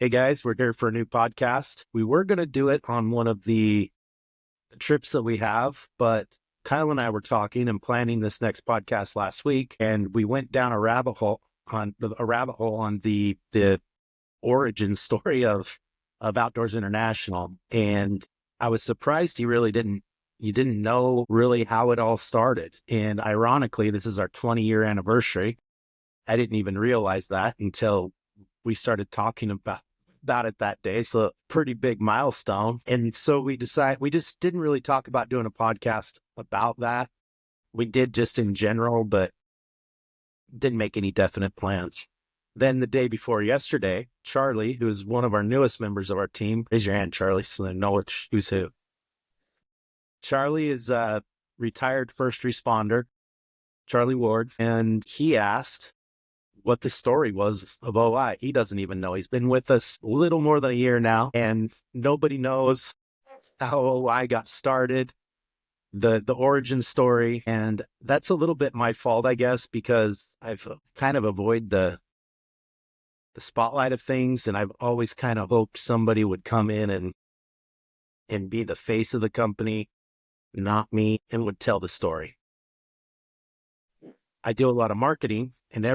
Hey guys, we're here for a new podcast. We were going to do it on one of the trips that we have, but Kyle and I were talking and planning this next podcast last week, and we went down a rabbit hole on the origin story of Outdoors International. And I was surprised you didn't know really how it all started. And ironically, this is our 20-year anniversary. I didn't even realize that until we started talking about it that day. So pretty big milestone. And so we just didn't really talk about doing a podcast about that. We did just in general, but didn't make any definite plans. Then the day before yesterday, Charlie, who is one of our newest members of our team, raise your hand, Charlie, so they know who's who. Charlie is a retired first responder, Charlie Ward, and he asked what the story was of OI. He doesn't even know. He's been with us a little more than a year now, and nobody knows how OI got started, the origin story. And that's a little bit my fault, I guess, because I've kind of avoided the spotlight of things, and I've always kind of hoped somebody would come in and be the face of the company, not me, and would tell the story. I do a lot of marketing, and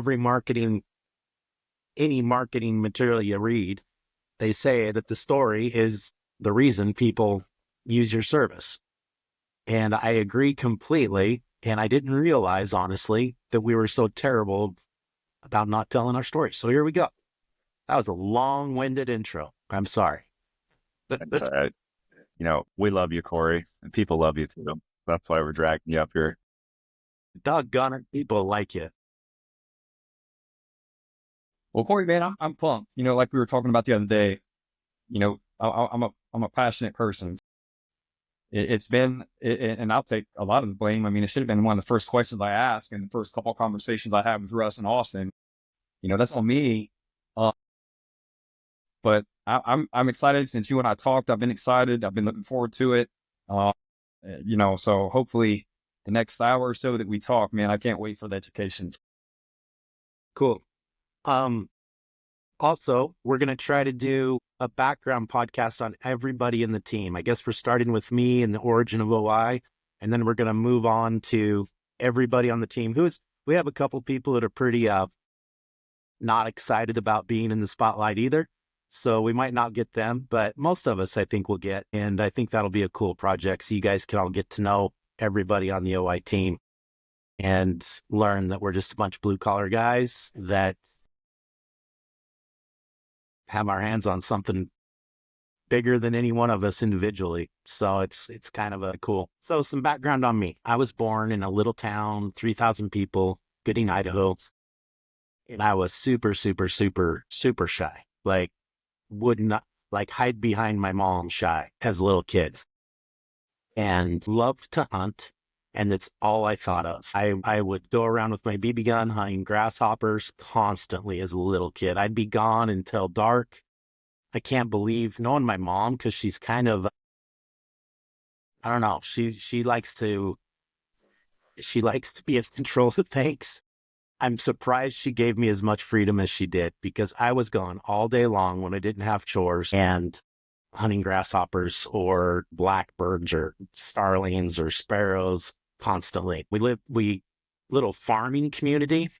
any marketing material you read, they say that the story is the reason people use your service. And I agree completely. And I didn't realize, honestly, that we were so terrible about not telling our story. So here we go. That was a long-winded intro. I'm sorry. That's all right. We love you, Cory, and people love you too. That's why we're dragging you up here. Doggone it, people like you. Well, Cory, man, I'm pumped. Like we were talking about the other day. I'm a passionate person. It's been, and I'll take a lot of the blame. I mean, it should have been one of the first questions I asked in the first couple of conversations I had with Russ and Austin. That's on me. But I'm excited since you and I talked. I've been excited. I've been looking forward to it. So hopefully the next hour or so that we talk, man, I can't wait for the education. Cool. Also, we're going to try to do a background podcast on everybody in the team. I guess we're starting with me and the origin of OI, and then we're going to move on to everybody on the team. We have a couple people that are pretty not excited about being in the spotlight either. So we might not get them, but most of us I think we'll get. And I think that'll be a cool project. So you guys can all get to know everybody on the OI team and learn that we're just a bunch of blue collar guys that have our hands on something bigger than any one of us individually. So it's kind of a cool. So some background on me. I was born in a little town, 3,000 people, Gooding, Idaho. And I was super, super, super, super shy. Like would not hide behind my mom shy as a little kid, and loved to hunt. And that's all I thought of. I would go around with my BB gun hunting grasshoppers constantly as a little kid. I'd be gone until dark. I can't believe, knowing my mom, because she's kind of, I don't know, she likes to be in control of things. I'm surprised she gave me as much freedom as she did, because I was gone all day long when I didn't have chores and hunting grasshoppers or blackbirds or starlings or sparrows constantly. Little farming community.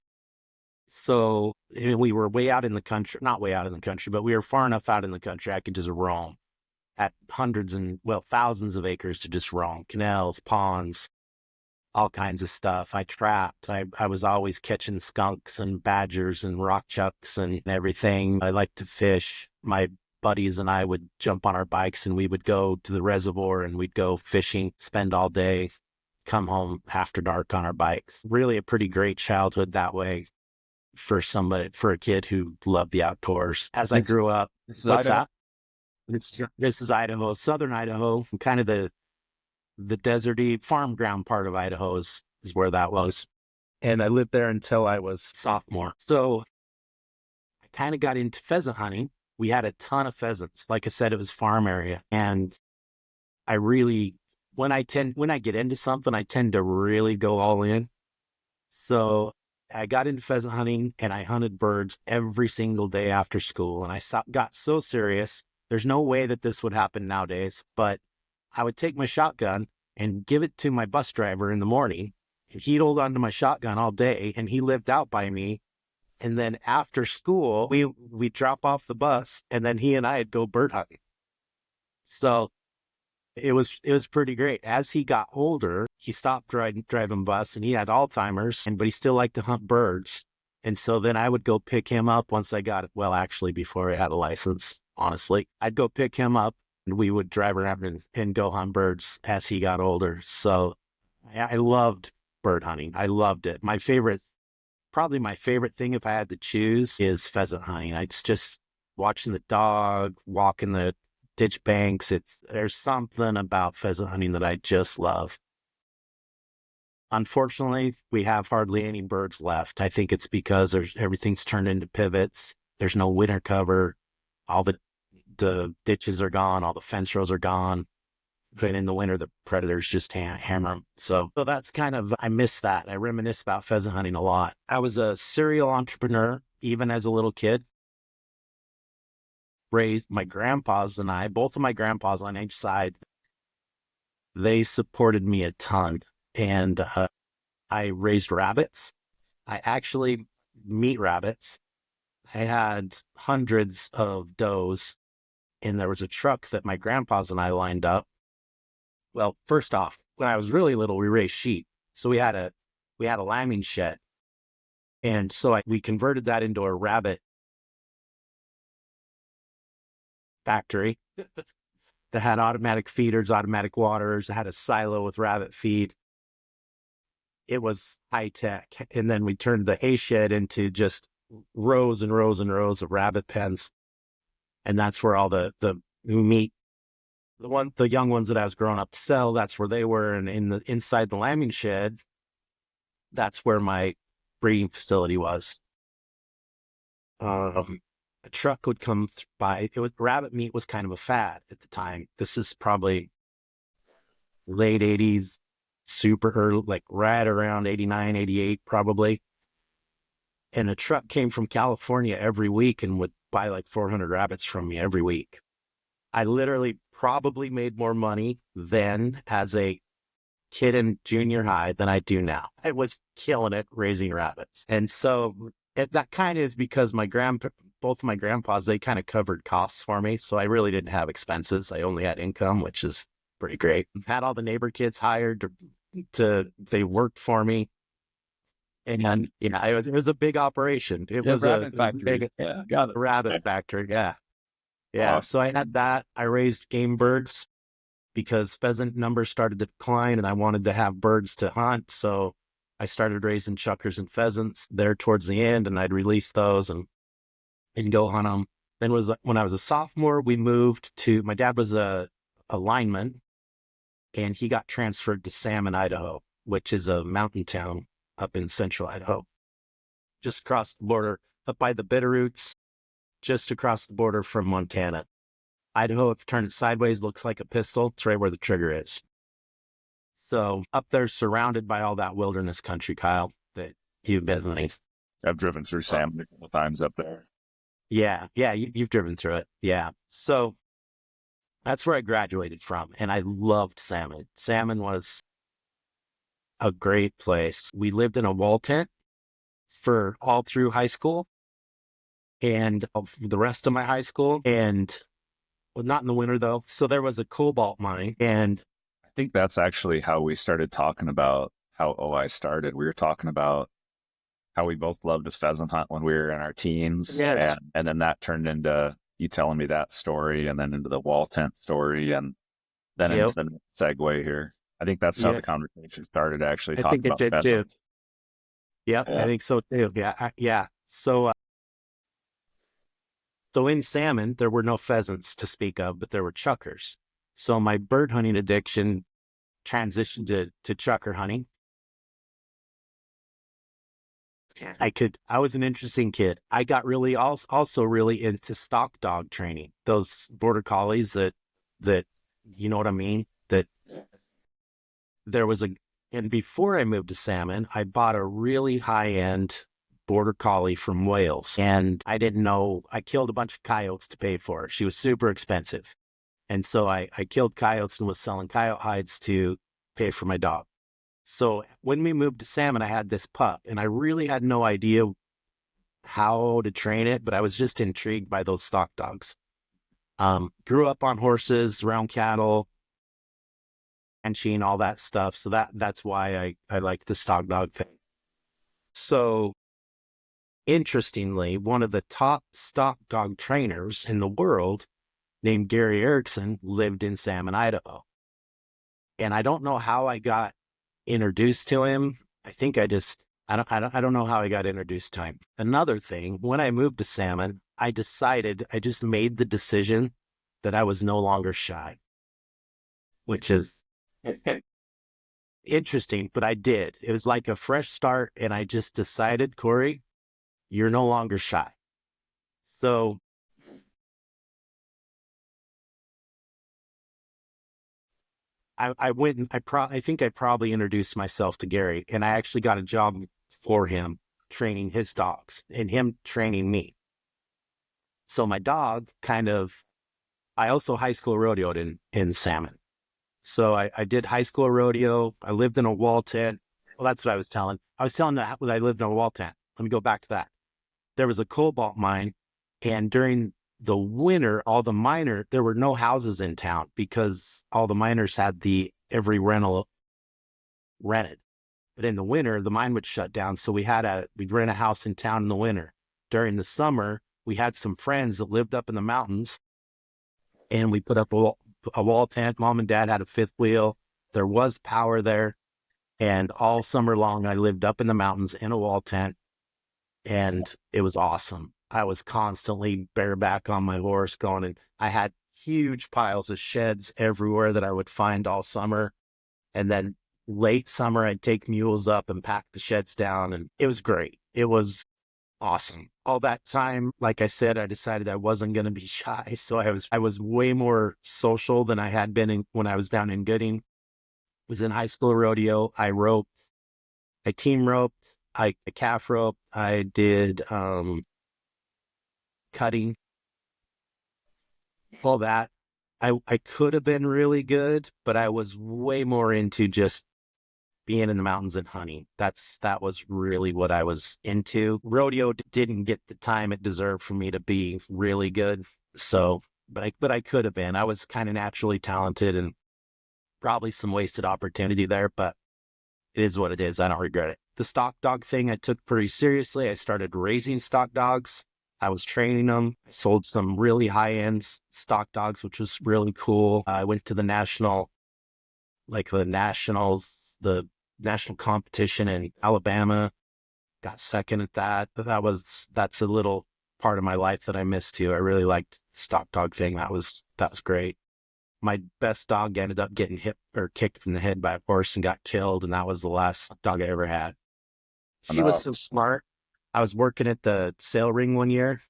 So we were way out in the country, not way out in the country, but we were far enough out in the country I could just roam at thousands of acres to just roam, canals, ponds, all kinds of stuff. I trapped. I was always catching skunks and badgers and rock chucks and everything. I liked to fish. My buddies and I would jump on our bikes and we would go to the reservoir and we'd go fishing, spend all day, come home after dark on our bikes. Really a pretty great childhood that way for a kid who loved the outdoors. As I grew up, what's that? This is Idaho, southern Idaho, kind of the deserty farm ground part of Idaho is where that was. And I lived there until I was sophomore. So I kind of got into pheasant hunting. We had a ton of pheasants. Like I said, it was farm area. And I really, when I get into something, I tend to really go all in. So I got into pheasant hunting and I hunted birds every single day after school. And got so serious. There's no way that this would happen nowadays, but I would take my shotgun and give it to my bus driver in the morning. He'd hold on to my shotgun all day, and he lived out by me. And then after school, we'd drop off the bus, and then he and I'd go bird hunting. So it was pretty great. As he got older, he stopped driving bus, and he had Alzheimer's, but he still liked to hunt birds. And so then I would go pick him up once I got it. Well, actually, before I had a license, honestly, I'd go pick him up, and we would drive around and go hunt birds as he got older. So I loved bird hunting. I loved it. Probably my favorite thing, if I had to choose, is pheasant hunting. It's just watching the dog, walking the ditch banks. There's something about pheasant hunting that I just love. Unfortunately, we have hardly any birds left. I think it's because everything's turned into pivots. There's no winter cover. All the ditches are gone. All the fence rows are gone. But in the winter, the predators just hammer them. So that's I miss that. I reminisce about pheasant hunting a lot. I was a serial entrepreneur, even as a little kid. Raised my grandpas and both of my grandpas on each side, they supported me a ton. And I raised rabbits. I actually meat rabbits. I had hundreds of does, and there was a truck that my grandpas and I lined up. Well, first off, when I was really little, we raised sheep. So we had a lambing shed. And so we converted that into a rabbit factory that had automatic feeders, automatic waters. It had a silo with rabbit feed. It was high tech. And then we turned the hay shed into just rows and rows and rows of rabbit pens. And that's where all the meat, the young ones that I was growing up to sell, that's where they were. And inside the lambing shed, that's where my breeding facility was. A truck would come by. Rabbit meat was kind of a fad at the time. This is probably late 80s, super early, like right around 89, 88, probably. And a truck came from California every week and would buy like 400 rabbits from me every week. I literally probably made more money then as a kid in junior high than I do now. I was killing it raising rabbits. And so that kind of is because both of my grandpas, they kind of covered costs for me. So I really didn't have expenses. I only had income, which is pretty great. Had all the neighbor kids hired they worked for me. And it was a big operation. It was a factory. Got it. Rabbit factory. Yeah. Yeah. Wow. So I had that. I raised game birds because pheasant numbers started to decline and I wanted to have birds to hunt. So I started raising chukars and pheasants there towards the end, and I'd release those and go hunt them. Then when I was a sophomore, my dad was a lineman, and he got transferred to Salmon, Idaho, which is a mountain town up in central Idaho, just across the border, up by the Bitterroots, just across the border from Montana. Idaho, if you turn it sideways, looks like a pistol. It's right where the trigger is. So up there, surrounded by all that wilderness country, Kyle, that you've been in. I've driven through Salmon a couple times up there. Yeah, you've driven through it. Yeah. So that's where I graduated from, and I loved Salmon. Salmon was a great place. We lived in a wall tent for all through high school and the rest of my high school, and not in the winter though. So there was a cobalt mine, and I think that's actually how we started talking about how OI started. We were talking about how we both loved to pheasant hunt when we were in our teens. Yes. And then that turned into you telling me that story, and then into the wall tent story, and then into the segue here. I think that's how the conversation started, actually. I think it did too. Yep, yeah. I think so too. Yeah. So in Salmon, there were no pheasants to speak of, but there were chukars. So my bird hunting addiction transitioned to chukar hunting. I was an interesting kid. I got also really into stock dog training. Those border collies that you know what I mean? That there was And before I moved to salmon, I bought a really high-end border collie from Wales. And I didn't know, I killed a bunch of coyotes to pay for her. She was super expensive. And so I killed coyotes and was selling coyote hides to pay for my dog. So when we moved to salmon, I had this pup, and I really had no idea how to train it, but I was just intrigued by those stock dogs. Grew up on horses, around cattle, ranching, all that stuff. So that's why I like the stock dog thing. So interestingly, one of the top stock dog trainers in the world named Gary Erickson lived in Salmon, Idaho. And I don't know how I got introduced to him. I think I don't know how I got introduced to him. Another thing, when I moved to salmon, I just made the decision that I was no longer shy, which is interesting, but I did. It was like a fresh start, and I just decided, Cory, you're no longer shy. So I went and I think I probably introduced myself to Gary, and I actually got a job for him training his dogs and him training me. So my dog I also high school rodeoed in salmon. So I did high school rodeo. I lived in a wall tent. Well, that's what I was telling. I was telling that I lived in a wall tent. Let me go back to that. There was a cobalt mine, and during the winter, there were no houses in town because all the miners had every rental rented. But in the winter, the mine would shut down. So we'd rent a house in town in the winter. During the summer, we had some friends that lived up in the mountains, and we put up a wall tent. Mom and dad had a fifth wheel. There was power there. And all summer long, I lived up in the mountains in a wall tent, and it was awesome. I was constantly bareback on my horse going, and I had huge piles of sheds everywhere that I would find all summer. And then late summer, I'd take mules up and pack the sheds down, and it was great. It was awesome. All that time, like I said, I decided I wasn't going to be shy. So I was way more social than I had been when I was down in Gooding. Was in high school rodeo. I roped, I team roped, I calf roped, I did cutting, all that. I could have been really good, but I was way more into just being in the mountains and hunting. That was really what I was into. Rodeo didn't get the time it deserved for me to be really good. So, but I could have been. I was kind of naturally talented, and probably some wasted opportunity there, but it is what it is. I don't regret it. The stock dog thing I took pretty seriously. I started raising stock dogs. I was training them. I sold some really high-end stock dogs, which was really cool. I went to the national competition in Alabama, got second at that. That's a little part of my life that I missed too. I really liked the stock dog thing. That was great. My best dog ended up getting hit or kicked from the head by a horse and got killed, and that was the last dog I ever had. She was so smart. I was working at the sale ring one year,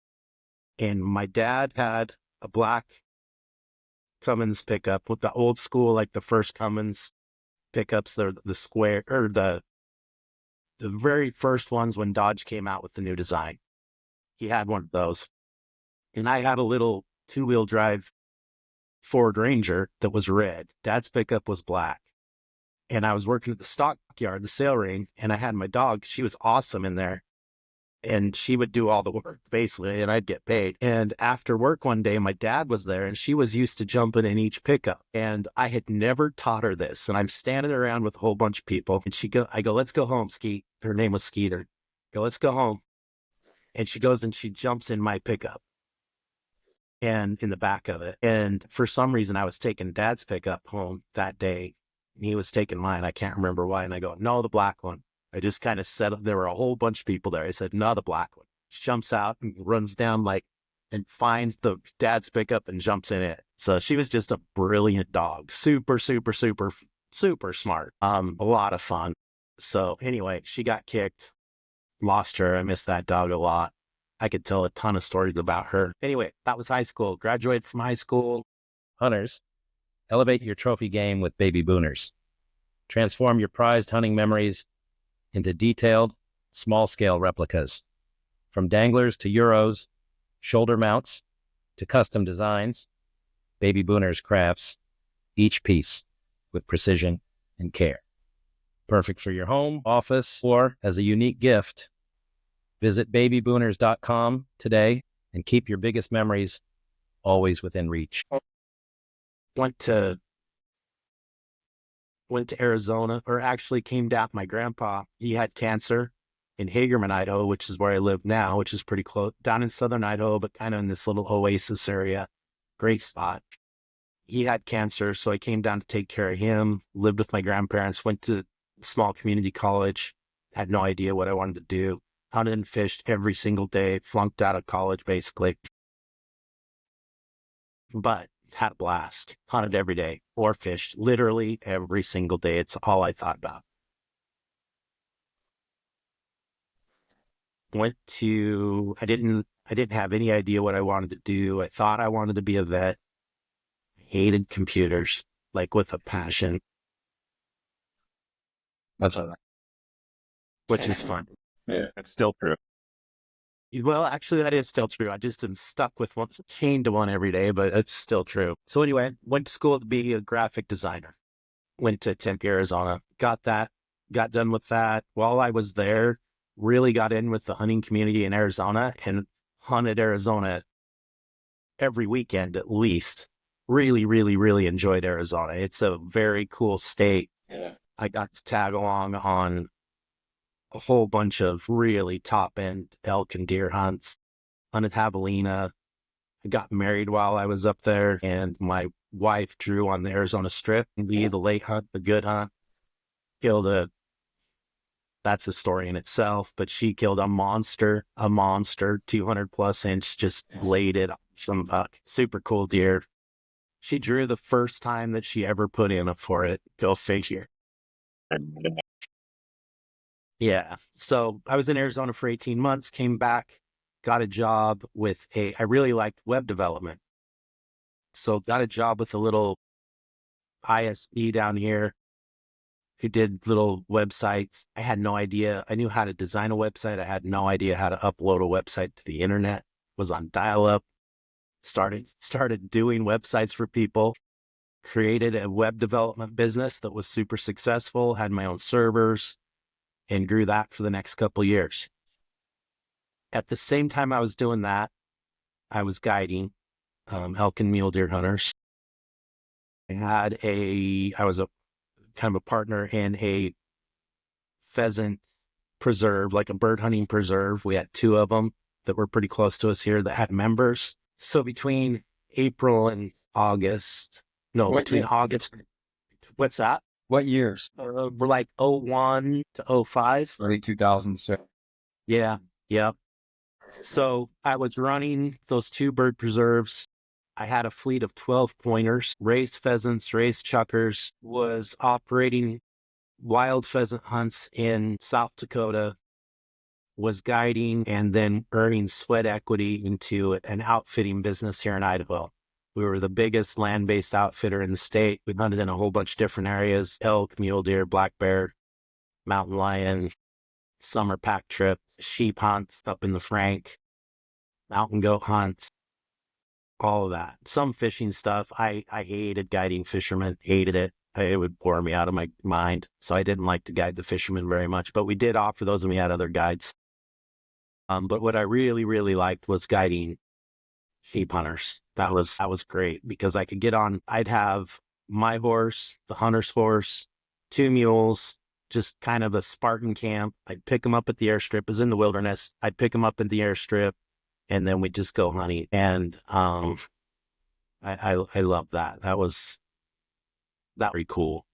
and my dad had a black Cummins pickup with the old school, like the first Cummins pickups, the square, or the very first ones when Dodge came out with the new design. He had one of those. And I had a little two-wheel drive Ford Ranger that was red. Dad's pickup was black. And I was working at the stockyard, the sale ring, and I had my dog. She was awesome in there. And she would do all the work, basically, and I'd get paid. And after work one day, my dad was there, and she was used to jumping in each pickup. And I had never taught her this. And I'm standing around with a whole bunch of people. And I go, let's go home, Skeet. Her name was Skeeter. I go, let's go home. And she goes and she jumps in my pickup and in the back of it. And for some reason, I was taking Dad's pickup home that day, and he was taking mine. I can't remember why. And I go, no, the black one. I just kind of said, there were a whole bunch of people there. I said, no, the black one. She jumps out and runs down and finds the Dad's pickup and jumps in it. So she was just a brilliant dog. Super, super, super, super smart. A lot of fun. So anyway, she got kicked, lost her. I miss that dog a lot. I could tell a ton of stories about her. Anyway, that was high school. Graduated from high school. Hunters, elevate your trophy game with baby booners. Transform your prized hunting memories into detailed, small-scale replicas. From danglers to Euros, shoulder mounts to custom designs, Baby Booners crafts each piece with precision and care. Perfect for your home, office, or as a unique gift. Visit babybooners.com today and keep your biggest memories always within reach. Went to Arizona, or actually came down. My grandpa, he had cancer in Hagerman, Idaho, which is where I live now, which is pretty close, down in southern Idaho, but kind of in this little oasis area. Great spot. He had cancer, so I came down to take care of him, lived with my grandparents, went to small community college, had no idea what I wanted to do, hunted and fished every single day, flunked out of college basically, but had a blast, hunted every day or fished literally every single day. It's all I thought about. I didn't have any idea what I wanted to do. I thought I wanted to be a vet. Hated computers, like with a passion. That's all right. Which is fun. Yeah, it's still true. Well, actually, that is still true. I just am stuck with one, chained to one every day, but it's still true. So anyway, went to school to be a graphic designer. Went to Tempe, Arizona. Got done with that. While I was there, really got in with the hunting community in Arizona and hunted Arizona every weekend at least. Really, really, really enjoyed Arizona. It's a very cool state. Yeah. I got to tag along on a whole bunch of really top end elk and deer hunts. Hunted javelina. I got married while I was up there, and my wife drew on the Arizona Strip. The late hunt, the good hunt. That's a story in itself, but she killed a monster, 200 plus inch, just laid it on some buck. Super cool deer. She drew the first time that she ever put in for it. Go figure. Yeah. So I was in Arizona for 18 months, came back, got a job with I really liked web development. So got a job with a little ISP down here who did little websites. I had no idea. I knew how to design a website. I had no idea how to upload a website to the internet. Was on dial-up. Started doing websites for people. Created a web development business that was super successful. Had my own servers. And grew that for the next couple of years. At the same time I was doing that, I was guiding elk and mule deer hunters. I was a kind of a partner in a pheasant preserve, like a bird hunting preserve. We had two of them that were pretty close to us here that had members. So between April and August, August, what's that? What years? We're like 01 to 05. Early 2000s. Yeah. Yep. So I was running those two bird preserves. I had a fleet of 12 pointers, raised pheasants, raised chuckers, was operating wild pheasant hunts in South Dakota, was guiding and then earning sweat equity into an outfitting business here in Idaho. We were the biggest land-based outfitter in the state. We hunted in a whole bunch of different areas: elk, mule deer, black bear, mountain lion, summer pack trip, sheep hunts up in the Frank, mountain goat hunts, all of that. Some fishing stuff. I hated guiding fishermen, hated it. It would bore me out of my mind. So I didn't like to guide the fishermen very much, but we did offer those and we had other guides. But what I really, really liked was guiding sheep hunters. That was great because I could get on, I'd have my horse, the hunter's horse, two mules, just kind of a Spartan camp. I'd pick them up at the airstrip. It was in the wilderness. I'd pick them up at the airstrip and then we'd just go hunting. And I love that. That was very cool.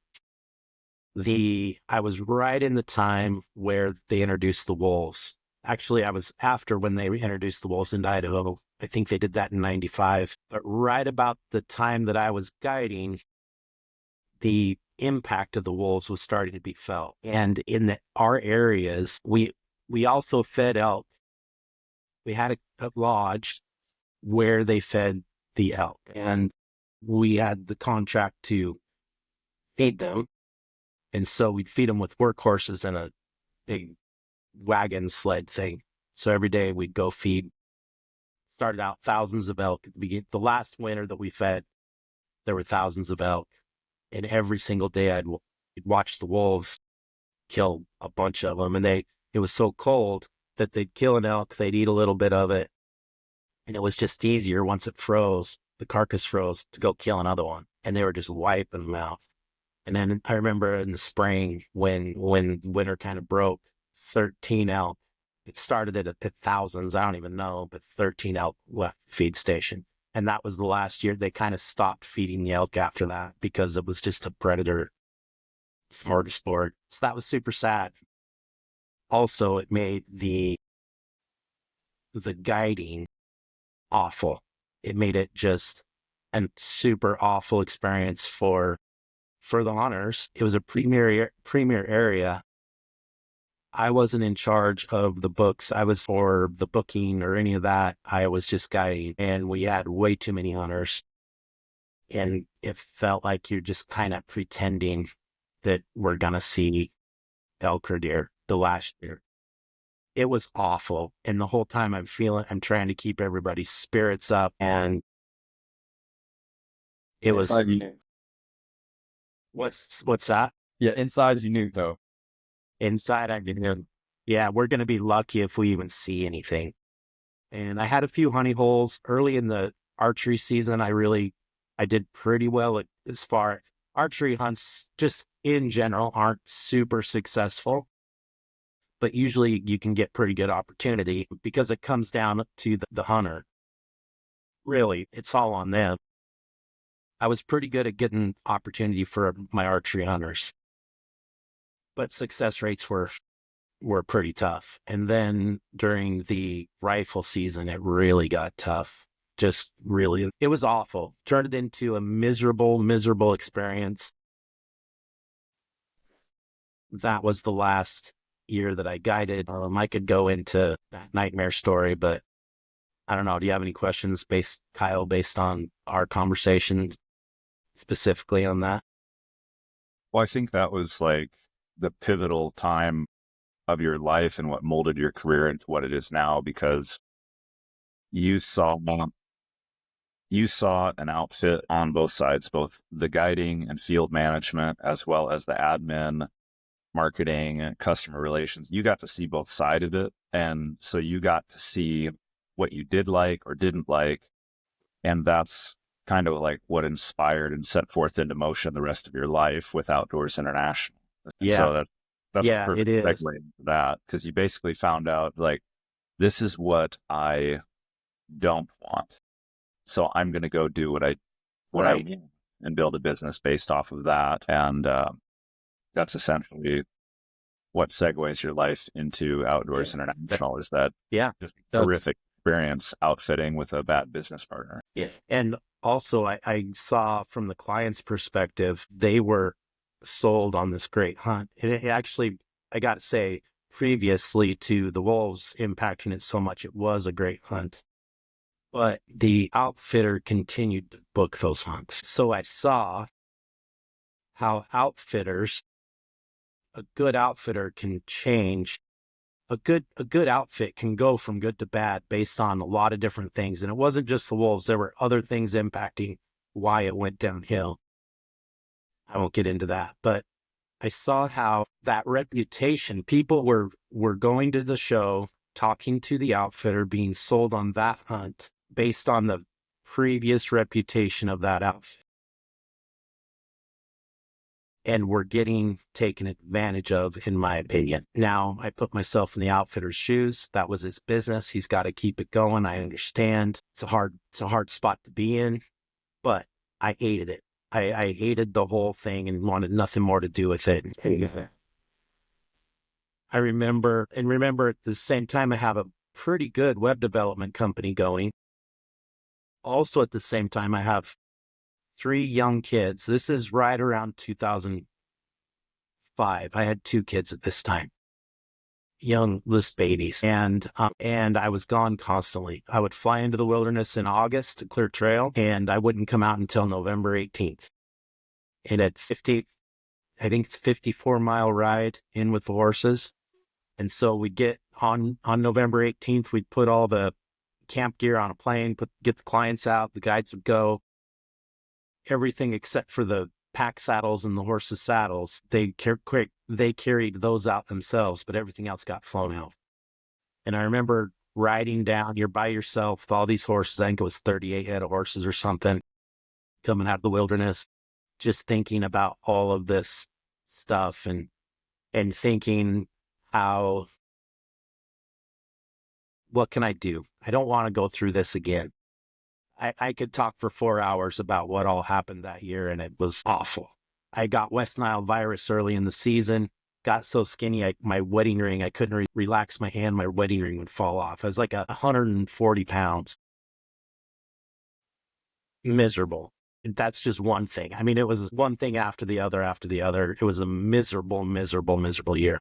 I was right in the time where they introduced the wolves. Actually, I was after when they introduced the wolves in Idaho. I think they did that in 95. But right about the time that I was guiding, the impact of the wolves was starting to be felt. And in our areas, we also fed elk. We had a lodge where they fed the elk. And we had the contract to feed them. And so we'd feed them with workhorses and a big wagon sled thing. So every day we'd go feed, started out thousands of elk. At the beginning, the last winter that we fed, there were thousands of elk. And every single day I'd watch the wolves kill a bunch of them. And it was so cold that they'd kill an elk, they'd eat a little bit of it. And it was just easier once it froze, the carcass froze, to go kill another one. And they were just wiping them out. And then I remember in the spring when winter kind of broke, 13 elk. It started at thousands, I don't even know, but 13 elk left the feed station. And that was the last year they kind of stopped feeding the elk after that because it was just a predator smorgasbord. So that was super sad. Also, it made the guiding awful. It made it just a super awful experience for the hunters. It was a premier area. I wasn't in charge of the books. I was for the booking or any of that. I was just guiding, and we had way too many hunters. And it felt like you're just kind of pretending that we're going to see elk or deer the last year. It was awful. And the whole time I'm trying to keep everybody's spirits up. And it was, Inside you knew. what's that? Yeah, inside you knew though. Inside I knew, yeah, we're going to be lucky if we even see anything. And I had a few honey holes early in the archery season. I did pretty well as far. Archery hunts just in general aren't super successful, but usually you can get pretty good opportunity because it comes down to the hunter. Really, it's all on them. I was pretty good at getting opportunity for my archery hunters, but success rates were pretty tough. And then during the rifle season, it really got tough. Just really, it was awful. Turned it into a miserable experience. That was the last year that I guided. I could go into that nightmare story, but I don't know. Do you have any questions Kyle, based on our conversation specifically on that? Well, I think that was like the pivotal time of your life and what molded your career into what it is now, because you saw an outfit on both sides, both the guiding and field management, as well as the admin, marketing, and customer relations. You got to see both sides of it. And so you got to see what you did like or didn't like. And that's kind of like what inspired and set forth into motion the rest of your life with Outdoors International. Yeah. So that's the Yeah, perfect it is. segue into that, because you basically found out, like, this is what I don't want. So I'm going to go do what I Right. want and build a business based off of that. And that's essentially what segues your life into Outdoors International, is that just terrific experience outfitting with a bad business partner. Yeah. And also I saw from the client's perspective, they were sold on this great hunt. And it actually, I got to say, previously to the wolves impacting it so much, it was a great hunt. But the outfitter continued to book those hunts. So I saw how a good outfitter can change. A good outfit can go from good to bad based on a lot of different things. And it wasn't just the wolves. There were other things impacting why it went downhill. I won't get into that, but I saw how that reputation, people were going to the show, talking to the outfitter, being sold on that hunt based on the previous reputation of that outfit. And we're getting taken advantage of, in my opinion. Now, I put myself in the outfitter's shoes. That was his business. He's got to keep it going. I understand. It's a hard spot to be in, but I hated it. I hated the whole thing and wanted nothing more to do with it. I remember at the same time, I have a pretty good web development company going. Also, at the same time, I have 3 young kids. This is right around 2005. I had 2 kids at this time, young little babies, and I was gone constantly. I would fly into the wilderness in August to clear trail, and I wouldn't come out until November 18th. And it's 15th, I think it's 54-mile ride in with the horses. And so we get on November 18th, we'd put all the camp gear on a plane, get the clients out, the guides would go, everything except for the pack saddles and the horses' saddles. They carried those out themselves, but everything else got flown out. And I remember riding down, you're by yourself with all these horses. I think it was 38 head of horses or something coming out of the wilderness, just thinking about all of this stuff and thinking what can I do? I don't want to go through this again. I could talk for 4 hours about what all happened that year, and it was awful. I got West Nile virus early in the season, got so skinny, my wedding ring, I couldn't relax my hand, my wedding ring would fall off. I was like 140 pounds. Miserable. That's just one thing. I mean, it was one thing after the other. It was a miserable, miserable, miserable year.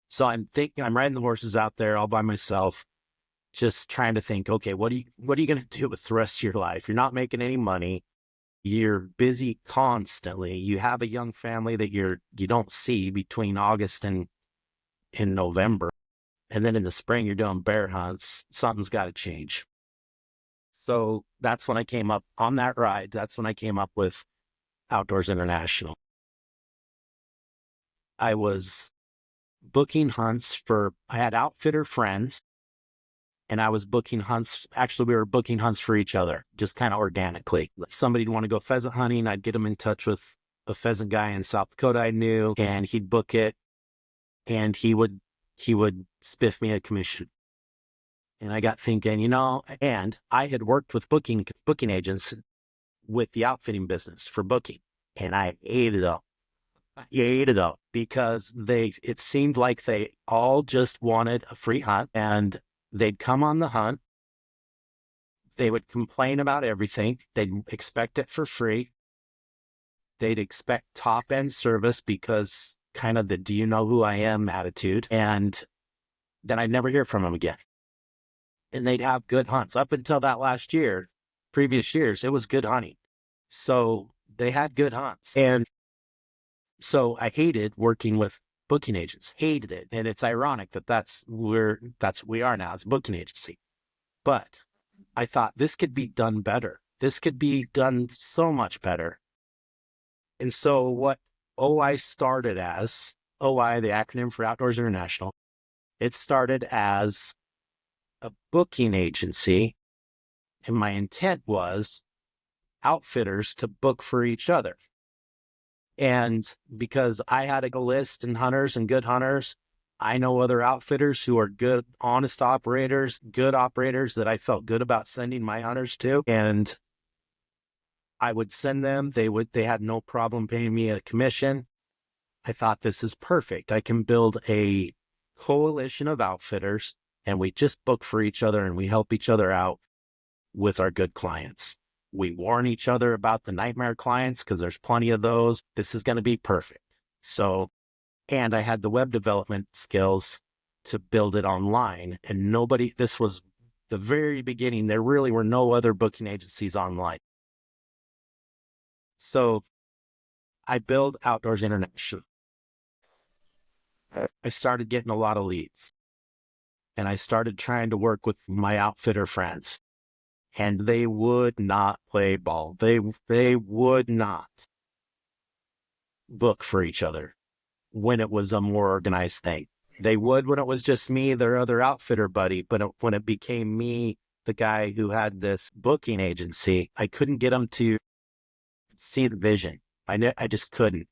So I'm riding the horses out there all by myself, just trying to think, okay, what are you going to do with the rest of your life? You're not making any money. You're busy constantly. You have a young family that you don't see between August and November. And then in the spring, you're doing bear hunts. Something's got to change. So that's when I came up on that ride. That's when I came up with Outdoors International. I was booking hunts I had outfitter friends, and I was booking hunts. Actually, we were booking hunts for each other, just kind of organically. Somebody'd want to go pheasant hunting. I'd get them in touch with a pheasant guy in South Dakota I knew, and he'd book it, and he would spiff me a commission. And I got thinking, and I had worked with booking agents with the outfitting business for booking, and I hated them. I hated them because it seemed like they all just wanted a free hunt, and they'd come on the hunt. They would complain about everything. They'd expect it for free. They'd expect top end service because kind of the do you know who I am attitude. And then I'd never hear from them again. And they'd have good hunts. Up until that last year, previous years, it was good hunting. So they had good hunts. And so I hated working with booking agents, hated it. And it's ironic that's what we are now, as a booking agency. But I thought this could be done better. This could be done so much better. And so what OI started as, OI, the acronym for Outdoors International, it started as a booking agency. And my intent was outfitters to book for each other. And because I had a list and hunters and good hunters, I know other outfitters who are good, honest operators, good operators that I felt good about sending my hunters to. And I would send them. They had no problem paying me a commission. I thought, this is perfect. I can build a coalition of outfitters, and we just book for each other and we help each other out with our good clients. We warn each other about the nightmare clients because there's plenty of those. This is going to be perfect. So, and I had the web development skills to build it online, and this was the very beginning. There really were no other booking agencies online. So I built Outdoors International. I started getting a lot of leads, and I started trying to work with my outfitter friends. And they would not play ball. They would not book for each other when it was a more organized thing. They would when it was just me, their other outfitter buddy. But when it became me, the guy who had this booking agency, I couldn't get them to see the vision. I just couldn't.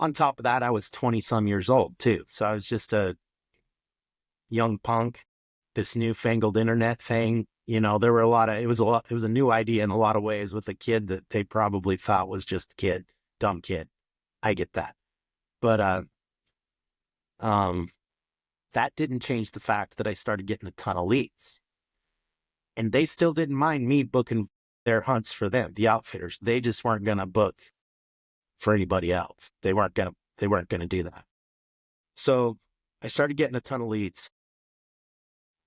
On top of that, I was 20 some years old too. So I was just a young punk, this newfangled internet thing. There were it was a new idea in a lot of ways with a kid that they probably thought was just a kid, dumb kid. I get that. But, that didn't change the fact that I started getting a ton of leads, and they still didn't mind me booking their hunts for them, the outfitters. They just weren't going to book for anybody else. They weren't going to do that. So I started getting a ton of leads.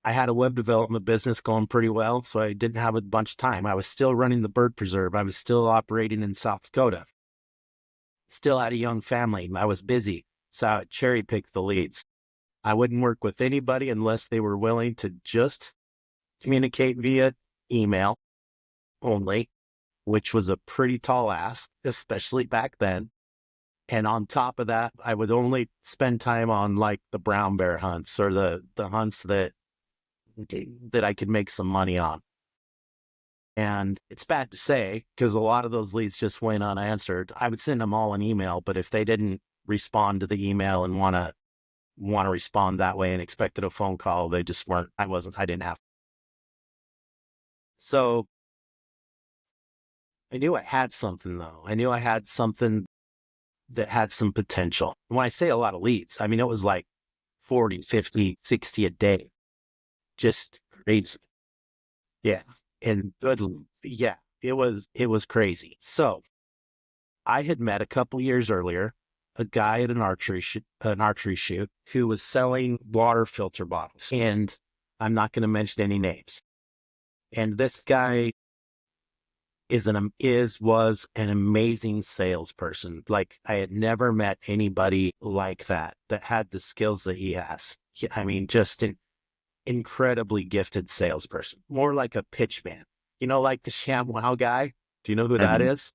I had a web development business going pretty well, so I didn't have a bunch of time. I was still running the bird preserve. I was still operating in South Dakota. Still had a young family. I was busy. So I would cherry pick the leads. I wouldn't work with anybody unless they were willing to just communicate via email only, which was a pretty tall ask, especially back then. And on top of that, I would only spend time on like the brown bear hunts or the hunts that I could make some money on. And it's bad to say because a lot of those leads just went unanswered. I would send them all an email, but if they didn't respond to the email and want to respond that way and expected a phone call, they just weren't. I didn't have. So I knew I had something though. I knew I had something that had some potential. When I say a lot of leads, I mean, it was like 40, 50, 60 a day. Just crazy. Yeah. And good. Yeah, it was crazy. So I had met a couple years earlier a guy at an archery shoot who was selling water filter bottles. And I'm not going to mention any names. And this guy was an amazing salesperson. Like I had never met anybody like that had the skills that he has. I mean, just an incredibly gifted salesperson, more like a pitch man, like the ShamWow guy. Do you know who that is?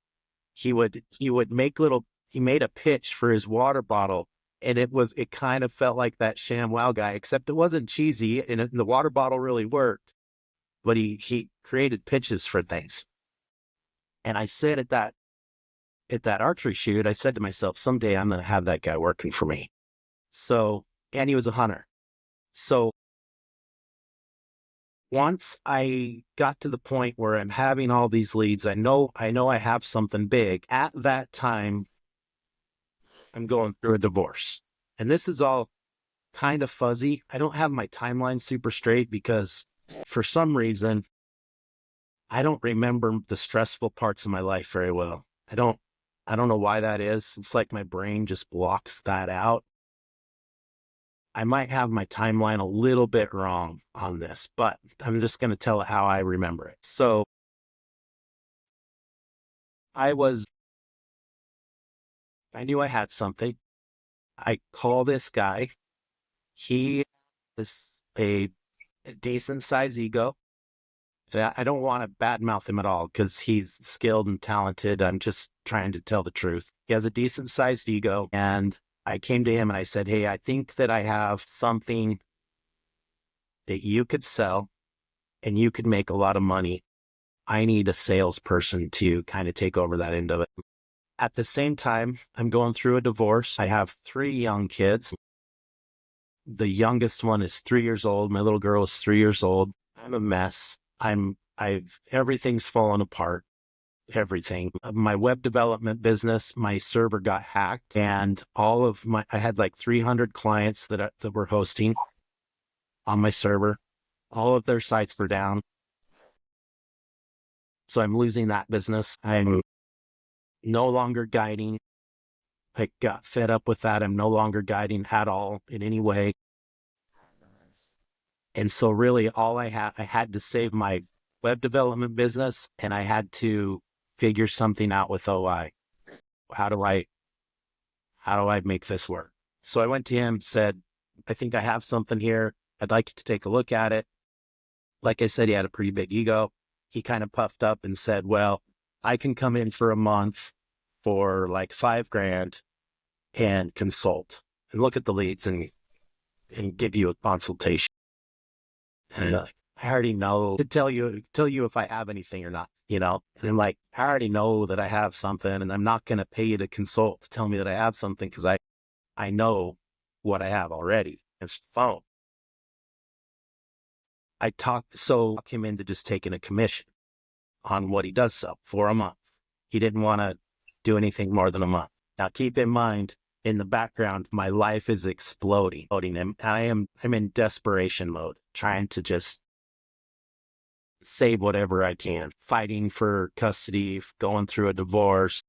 He made a pitch for his water bottle, and it kind of felt like that ShamWow guy, except it wasn't cheesy and the water bottle really worked, but he created pitches for things. And I said at that archery shoot, I said to myself, someday I'm going to have that guy working for me. So, and he was a hunter. So once I got to the point where I'm having all these leads, I know I have something big. At that time, I'm going through a divorce. And this is all kind of fuzzy. I don't have my timeline super straight because for some reason, I don't remember the stressful parts of my life very well. I don't know why that is. It's like my brain just blocks that out. I might have my timeline a little bit wrong on this, but I'm just going to tell it how I remember it. So I knew I had something. I call this guy. He is a decent sized ego. So I don't want to badmouth him at all because he's skilled and talented. I'm just trying to tell the truth. He has a decent sized ego. And I came to him and I said, hey, I think that I have something that you could sell and you could make a lot of money. I need a salesperson to kind of take over that end of it. At the same time, I'm going through a divorce. I have 3 young kids. The youngest one is 3 years old. My little girl is 3 years old. I'm a mess. Everything's fallen apart. Everything. My web development business, my server got hacked, and I had like 300 clients that were hosting on my server. All of their sites were down. So I'm losing that business. I'm no longer guiding. I got fed up with that. I'm no longer guiding at all in any way. And so really I had to save my web development business, and I had to figure something out with OI. How do I make this work? So I went to him, said, I think I have something here. I'd like you to take a look at it. Like I said, he had a pretty big ego. He kind of puffed up and said, well, I can come in for a month for like $5,000 and consult and look at the leads and give you a consultation. And I already know to tell you if I have anything or not, And I'm like, I already know that I have something, and I'm not going to pay you to consult to tell me that I have something because I know what I have already. It's the phone. I talk him into just taking a commission on what he does sell for a month. He didn't want to do anything more than a month. Now, keep in mind, in the background, my life is exploding. I'm in desperation mode, trying to just save whatever I can, fighting for custody, going through a divorce,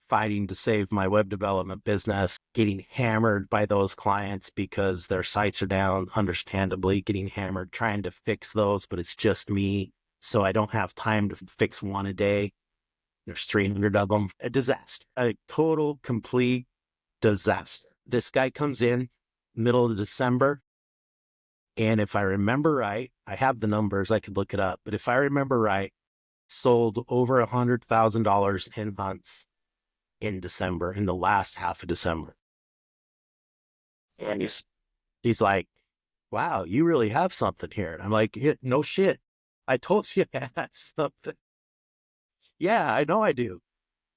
fighting to save my web development business, getting hammered by those clients because their sites are down, understandably getting hammered, trying to fix those, but it's just me. So I don't have time to fix one a day. There's 300 of them. A disaster, a total, complete disaster. This guy comes in middle of December. And if I remember right, I have the numbers, I could look it up. But if I remember right, sold over $100,000 in hunts in December, in the last half of December. And he's like, wow, you really have something here. And I'm like, yeah, no shit. I told you I had something. Yeah, I know I do.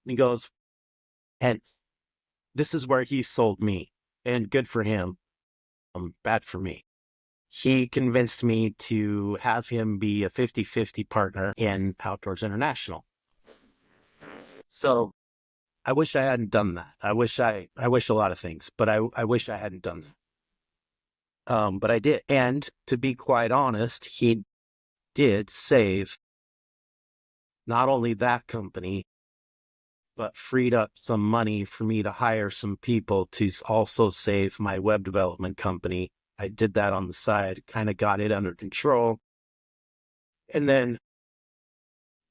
And he goes, and this is where he sold me. And good for him. Bad for me. He convinced me to have him be a 50-50 partner in Outdoors International. So I wish I hadn't done that. I wish a lot of things, but I wish I hadn't done that. But I did. And to be quite honest, he did save not only that company, but freed up some money for me to hire some people to also save my web development company. I did that on the side, kind of got it under control. And then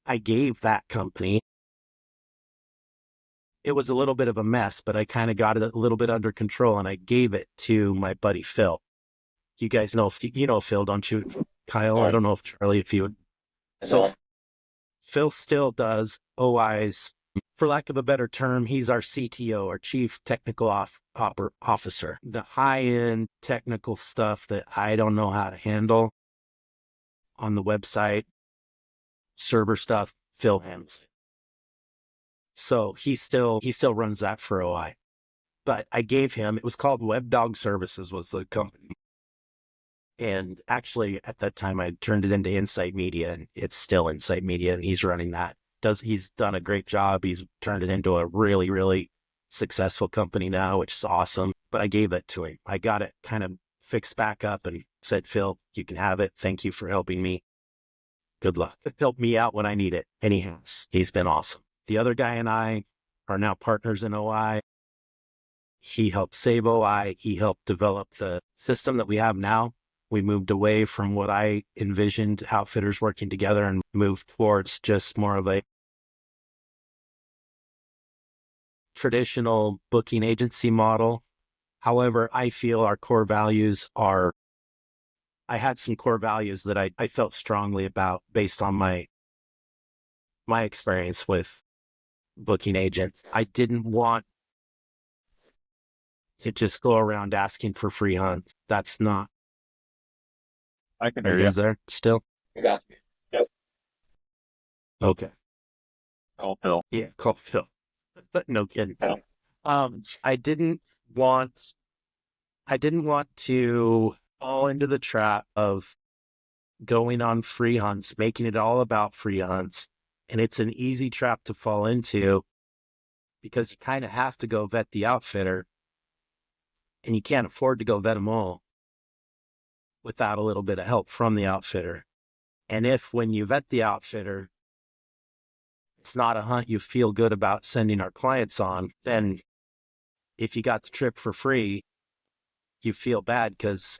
I gave that company, it was a little bit of a mess, but I kind of got it a little bit under control, and I gave it to my buddy Phil. You guys know, you know Phil, don't you, Kyle? I don't know if Charlie, if you would. So Phil still does OIs. For lack of a better term, he's our CTO, our Chief Technical Officer. The high-end technical stuff that I don't know how to handle on the website, server stuff, Phil handles it. So he still runs that for OI. But I gave him, it was called Web Dog Services was the company. And actually at that time I turned it into Insight Media, and it's still Insight Media, and he's running that. He's done a great job. He's turned it into a really, really successful company now, which is awesome. But I gave it to him. I got it kind of fixed back up and said, Phil, you can have it. Thank you for helping me. Good luck. Help me out when I need it. And he has. He's been awesome. The other guy and I are now partners in OI. He helped save OI. He helped develop the system that we have now. We moved away from what I envisioned outfitters working together and moved towards just more of a traditional booking agency model. However, I feel our core values are, I had some core values that I felt strongly about based on my experience with booking agents. I didn't want to just go around asking for free hunts. That's not. I can Are hear you you. guys there still? I got you. Yep. Okay. Call Phil. Yeah, call Phil. But no kidding. Yeah. I didn't want to fall into the trap of going on free hunts, making it all about free hunts. And it's an easy trap to fall into because you kind of have to go vet the outfitter, and you can't afford to go vet them all without a little bit of help from the outfitter. And if when you vet the outfitter, it's not a hunt you feel good about sending our clients on, then if you got the trip for free, you feel bad because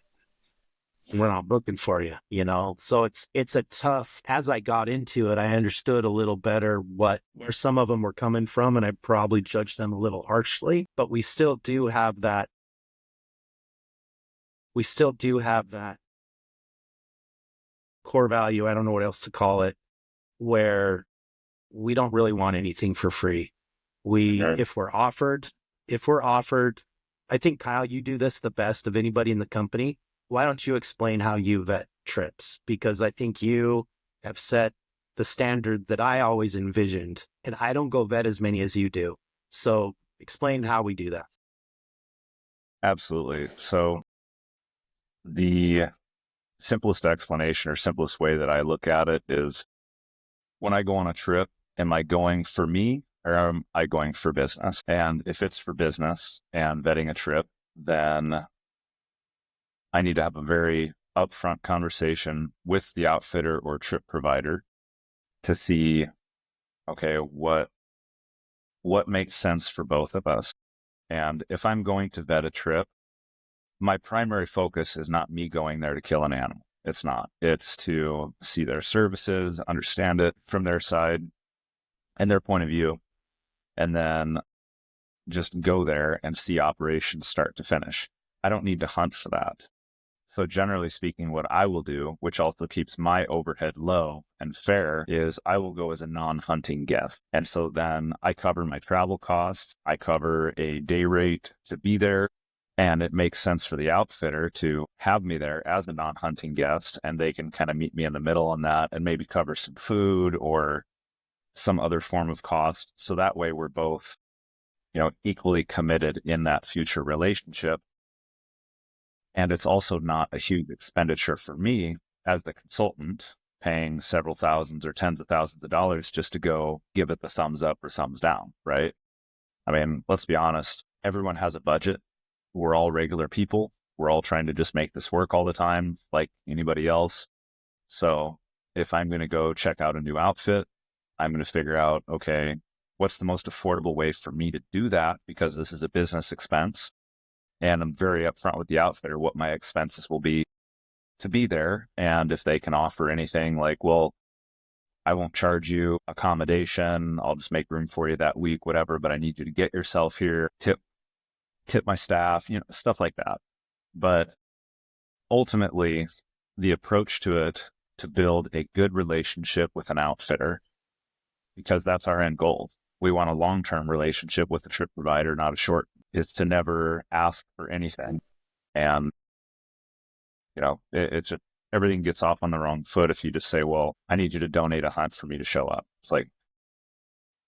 we're not booking for you, you know? So it's a tough, as I got into it, I understood a little better where some of them were coming from, and I probably judged them a little harshly, but we still do have that core value, I don't know what else to call it, where we don't really want anything for free. If we're offered, I think, Kyle, you do this the best of anybody in the company. Why don't you explain how you vet trips? Because I think you have set the standard that I always envisioned, and I don't go vet as many as you do. So explain how we do that. Absolutely. So the simplest explanation or simplest way that I look at it is, when I go on a trip, am I going for me or am I going for business? And if it's for business and vetting a trip, then I need to have a very upfront conversation with the outfitter or trip provider to see, okay, what makes sense for both of us. And if I'm going to vet a trip, my primary focus is not me going there to kill an animal. It's not. It's to see their services, understand it from their side, and their point of view, and then just go there and see operations start to finish. I don't need to hunt for that. So generally speaking, what I will do, which also keeps my overhead low and fair, is I will go as a non-hunting guest. And so then I cover my travel costs, I cover a day rate to be there, and it makes sense for the outfitter to have me there as a non-hunting guest, and they can kind of meet me in the middle on that and maybe cover some food or some other form of cost. So that way we're both, equally committed in that future relationship. And it's also not a huge expenditure for me as the consultant, paying several thousands or tens of thousands of dollars just to go give it the thumbs up or thumbs down, right? I mean, let's be honest, everyone has a budget. We're all regular people. We're all trying to just make this work all the time, like anybody else. So if I'm going to go check out a new outfit, I'm going to figure out, okay, what's the most affordable way for me to do that? Because this is a business expense. And I'm very upfront with the outfitter what my expenses will be to be there. And if they can offer anything like, well, I won't charge you accommodation, I'll just make room for you that week, whatever, but I need you to get yourself here, tip my staff, stuff like that. But ultimately, the approach to it, to build a good relationship with an outfitter, because that's our end goal. We want a long-term relationship with the trip provider, not a short. Is to never ask for anything. And, it's just, everything gets off on the wrong foot if you just say, well, I need you to donate a hunt for me to show up. It's like,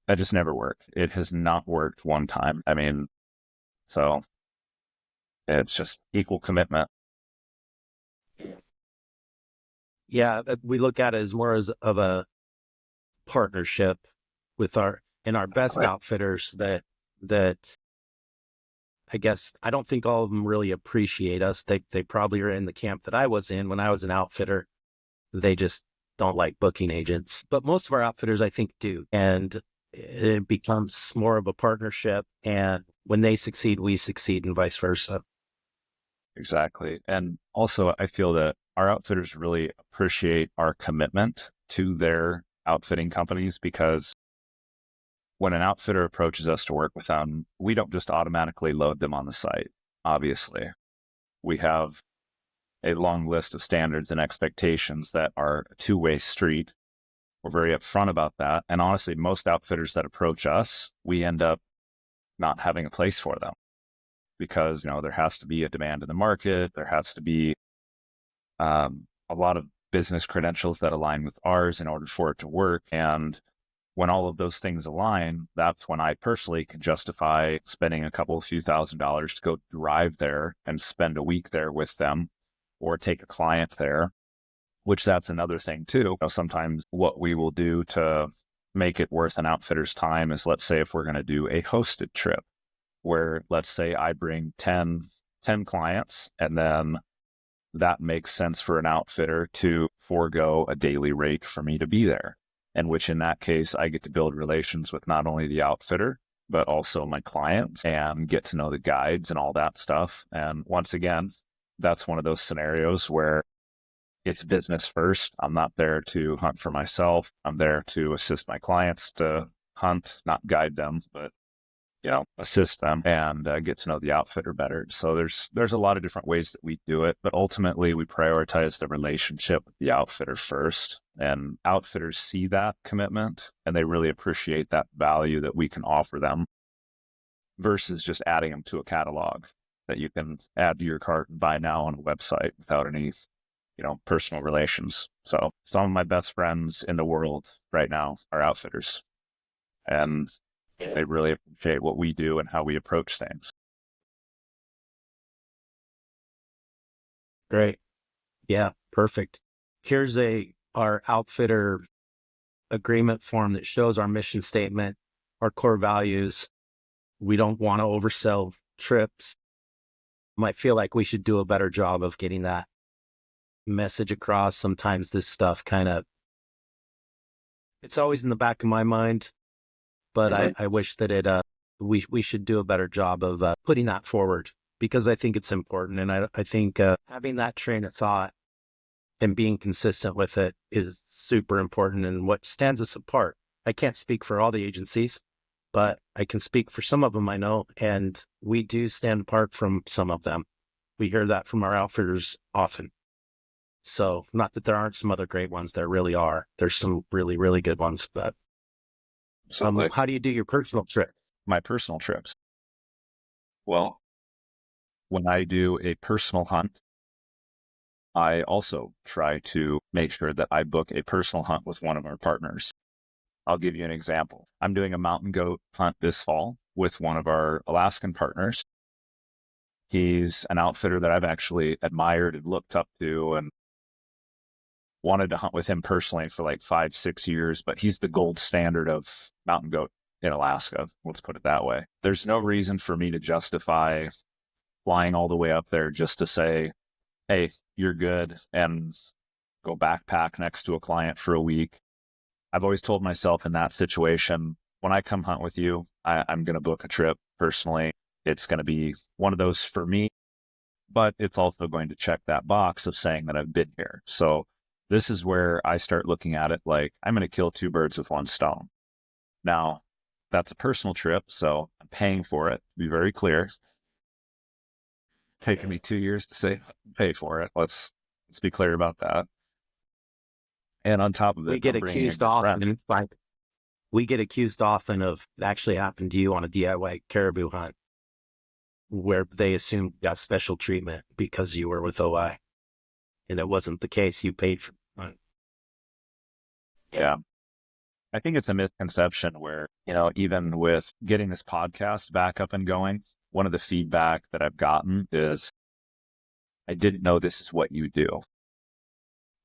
that just never worked. It has not worked one time. I mean, so it's just equal commitment. Yeah, we look at it as more as of a partnership with our best outfitters that I guess I don't think all of them really appreciate us. They probably are in the camp that I was in when I was an outfitter. They just don't like booking agents. But most of our outfitters, I think, do. And it becomes more of a partnership. And when they succeed, we succeed, and vice versa. Exactly. And also, I feel that our outfitters really appreciate our commitment to their outfitting companies, because when an outfitter approaches us to work with them, we don't just automatically load them on the site. Obviously, we have a long list of standards and expectations that are a two-way street. We're very upfront about that. And honestly, most outfitters that approach us, we end up not having a place for them because, there has to be a demand in the market. There has to be a lot of business credentials that align with ours in order for it to work. And when all of those things align, that's when I personally can justify spending a few $1,000s to go drive there and spend a week there with them, or take a client there, which that's another thing too. Sometimes what we will do to make it worth an outfitter's time is, let's say if we're going to do a hosted trip where, let's say I bring 10 clients, and then that makes sense for an outfitter to forego a daily rate for me to be there. And which in that case, I get to build relations with not only the outfitter, but also my clients, and get to know the guides and all that stuff. And once again, that's one of those scenarios where it's business first. I'm not there to hunt for myself. I'm there to assist my clients to hunt, not guide them, but assist them and get to know the outfitter better. So there's a lot of different ways that we do it, but ultimately we prioritize the relationship with the outfitter first. And outfitters see that commitment, and they really appreciate that value that we can offer them, versus just adding them to a catalog that you can add to your cart and buy now on a website without any, personal relations. So some of my best friends in the world right now are outfitters, and they really appreciate what we do and how we approach things. Great. Yeah, perfect. Here's our outfitter agreement form that shows our mission statement, our core values. We don't want to oversell trips. Might feel like we should do a better job of getting that message across. Sometimes this stuff it's always in the back of my mind, but I wish that we should do a better job of putting that forward, because I think it's important. And I think having that train of thought and being consistent with it is super important, and what stands us apart. I can't speak for all the agencies, but I can speak for some of them I know, and we do stand apart from some of them. We hear that from our outfitters often. So not that there aren't some other great ones, there really are. There's some really, really good ones, but how do you do your personal trip? My personal trips. Well, when I do a personal hunt, I also try to make sure that I book a personal hunt with one of our partners. I'll give you an example. I'm doing a mountain goat hunt this fall with one of our Alaskan partners. He's an outfitter that I've actually admired and looked up to and wanted to hunt with him personally for like 5-6 years, but he's the gold standard of mountain goat in Alaska. Let's put it that way. There's no reason for me to justify flying all the way up there just to say, hey, you're good, and go backpack next to a client for a week. I've always told myself in that situation, when I come hunt with you, I'm going to book a trip personally. It's going to be one of those for me, but it's also going to check that box of saying that I've been here. So this is where I start looking at it like I'm going to kill two birds with one stone. Now, that's a personal trip, so I'm paying for it. To be very clear. Taking me 2 years to pay for it. Let's be clear about that. And on top of it, We get accused often. We get accused often of it actually happened to you on a DIY caribou hunt, where they assumed you got special treatment because you were with OI, and it wasn't the case. You paid for the hunt. Yeah. I think it's a misconception where, even with getting this podcast back up and going, one of the feedback that I've gotten is, I didn't know this is what you do.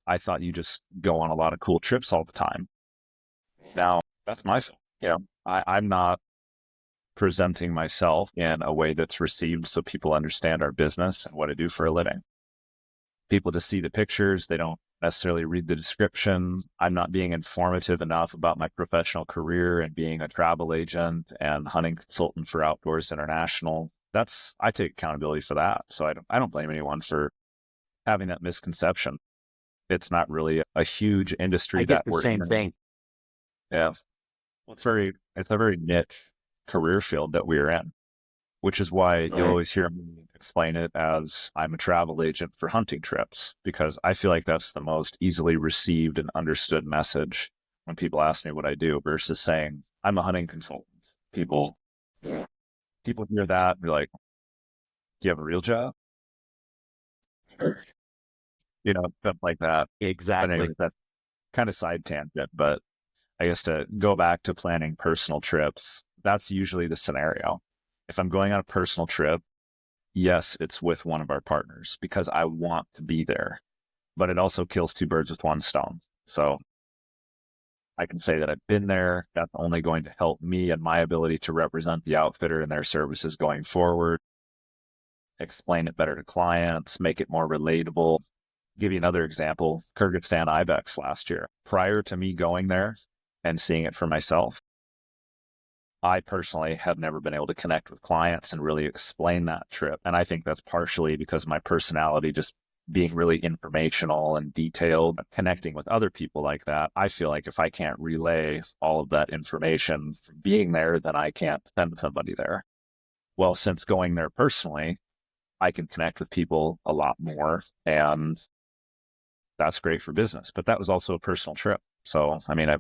I thought you just go on a lot of cool trips all the time. Now, that's my fault. I'm not presenting myself in a way that's received so people understand our business and what I do for a living. People just see the pictures. They don't necessarily read the description. I'm not being informative enough about my professional career and being a travel agent and hunting consultant for Outdoors International. I take accountability for that. So I don't blame anyone for having that misconception. It's not really a huge industry I get that the we're same in. thing. Yeah. It's a very niche career field that we're in, which is why you'll always hear me explain it as I'm a travel agent for hunting trips, because I feel like that's the most easily received and understood message when people ask me what I do versus saying I'm a hunting consultant. People hear that and be like, do you have a real job? Stuff like that. But Exactly. anyway, that's kind of side tangent, but I guess to go back to planning personal trips, that's usually the scenario. If I'm going on a personal trip, yes, it's with one of our partners because I want to be there, but it also kills two birds with one stone. So I can say that I've been there. That's only going to help me and my ability to represent the outfitter and their services going forward, explain it better to clients, make it more relatable. Give you another example, Kyrgyzstan Ibex last year. Prior to me going there and seeing it for myself, I personally have never been able to connect with clients and really explain that trip. And I think that's partially because of my personality, just being really informational and detailed, connecting with other people like that. I feel like if I can't relay all of that information from being there, then I can't send somebody there. Well, since going there personally, I can connect with people a lot more, and that's great for business. But that was also a personal trip. So, I mean, I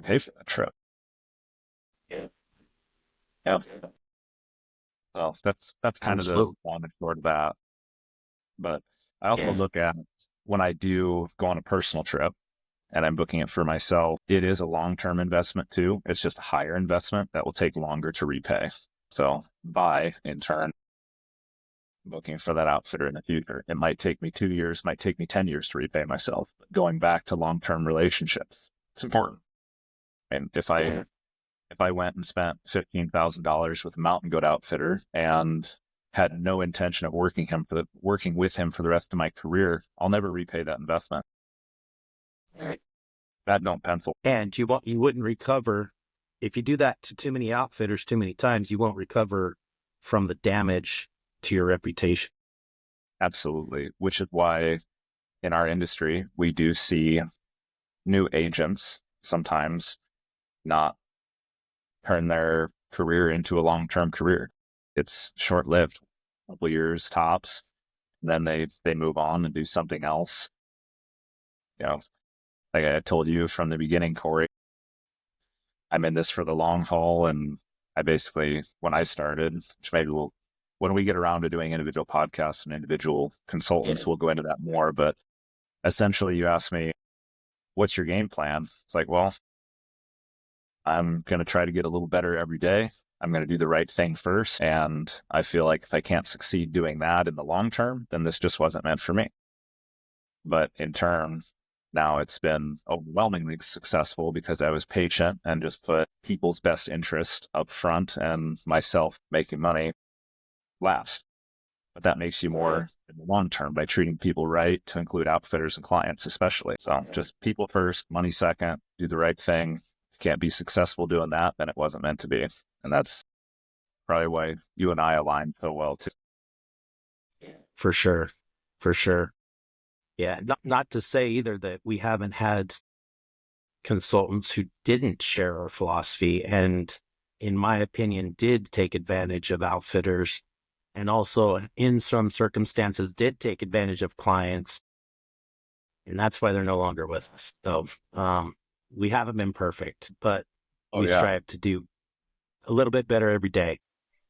paid for that trip. Yeah. So that's kind of the long and short of that. But I also look at when I do go on a personal trip and I'm booking it for myself, it is a long-term investment too. It's just a higher investment that will take longer to repay. So in turn, booking for that outfitter in the future, it might take me 2 years, might take me 10 years to repay myself. But going back to long-term relationships, it's important. And if I went and spent $15,000 with a mountain goat outfitter and had no intention of working with him for the rest of my career, I'll never repay that investment. That don't pencil. And you wouldn't recover if you do that to too many outfitters too many times. You won't recover from the damage to your reputation. Absolutely, which is why in our industry we do see new agents sometimes not turn their career into a long-term career. It's short-lived, a couple years tops. Then they move on and do something else. You know, like I told you from the beginning, Cory, I'm in this for the long haul. And I basically, when I started, which maybe when we get around to doing individual podcasts and individual consultants, we'll go into that more. But essentially, you ask me, what's your game plan? It's like, well, I'm going to try to get a little better every day. I'm going to do the right thing first. And I feel like if I can't succeed doing that in the long term, then this just wasn't meant for me. But in turn, now it's been overwhelmingly successful because I was patient and just put people's best interest up front and myself making money last. But that makes you more in the long term by treating people right, to include outfitters and clients especially. So just people first, money second, do the right thing. If you can't be successful doing that, then it wasn't meant to be. And that's probably why you and I align so well too. For sure. For sure. Yeah. Not to say either that we haven't had consultants who didn't share our philosophy and, in my opinion, did take advantage of outfitters, and also in some circumstances did take advantage of clients. And that's why they're no longer with us. So we haven't been perfect, but we strive to do a little bit better every day.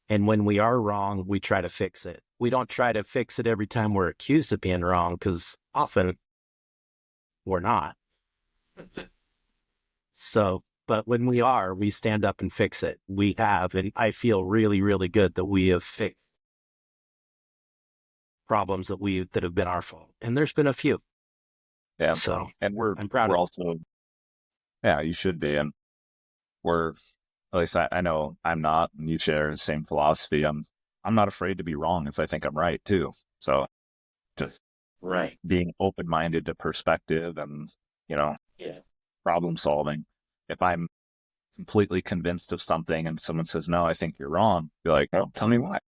And when we are wrong, we try to fix it. We don't try to fix it every time we're accused of being wrong, because often we're not. So, but when we are, we stand up and fix it. We have, and I feel really, really good that we have fixed problems that have been our fault. And there's been a few. Yeah. So, and I'm proud we're of also, yeah, you should be. And we're, at least I know I'm not, and you share the same philosophy. I'm not afraid to be wrong if I think I'm right too. So just being open-minded to perspective and, problem solving. If I'm completely convinced of something and someone says, no, I think you're wrong, be like, oh, tell me why.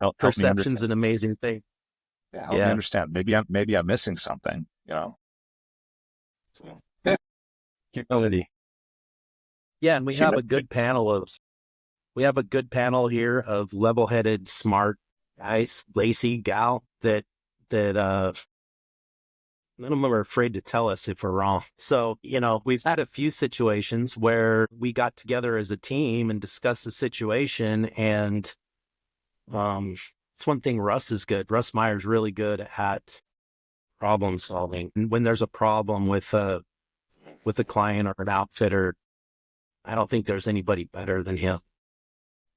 Help me Perception's understand. an amazing thing. Yeah, help me understand. Maybe I'm missing something, So, Humility. Yeah, and we have a good panel here of level-headed, smart guys, lazy gal that none of them are afraid to tell us if we're wrong. So, we've had a few situations where we got together as a team and discussed the situation. And it's one thing Russ is good. Russ Meyer's really good at problem solving. And when there's a problem with a client or an outfitter, I don't think there's anybody better than him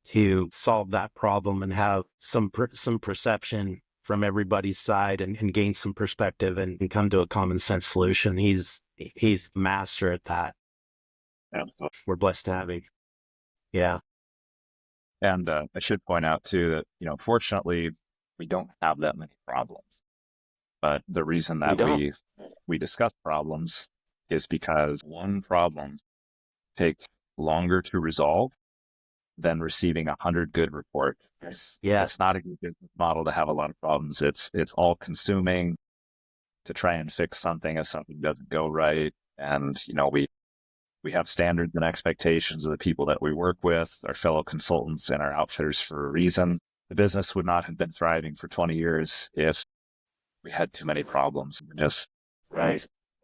to solve that problem and have some perception from everybody's side and gain some perspective and come to a common sense solution. He's the master at that. Yeah. We're blessed to have him. Yeah. And I should point out too that, fortunately, we don't have that many problems. But the reason that we discuss problems is because one problem takes longer to resolve than receiving 100 good reports. Yeah. It's not a good business model to have a lot of problems. It's all consuming to try and fix something if something doesn't go right. And, we have standards and expectations of the people that we work with, our fellow consultants and our outfitters, for a reason. The business would not have been thriving for 20 years if we had too many problems. Just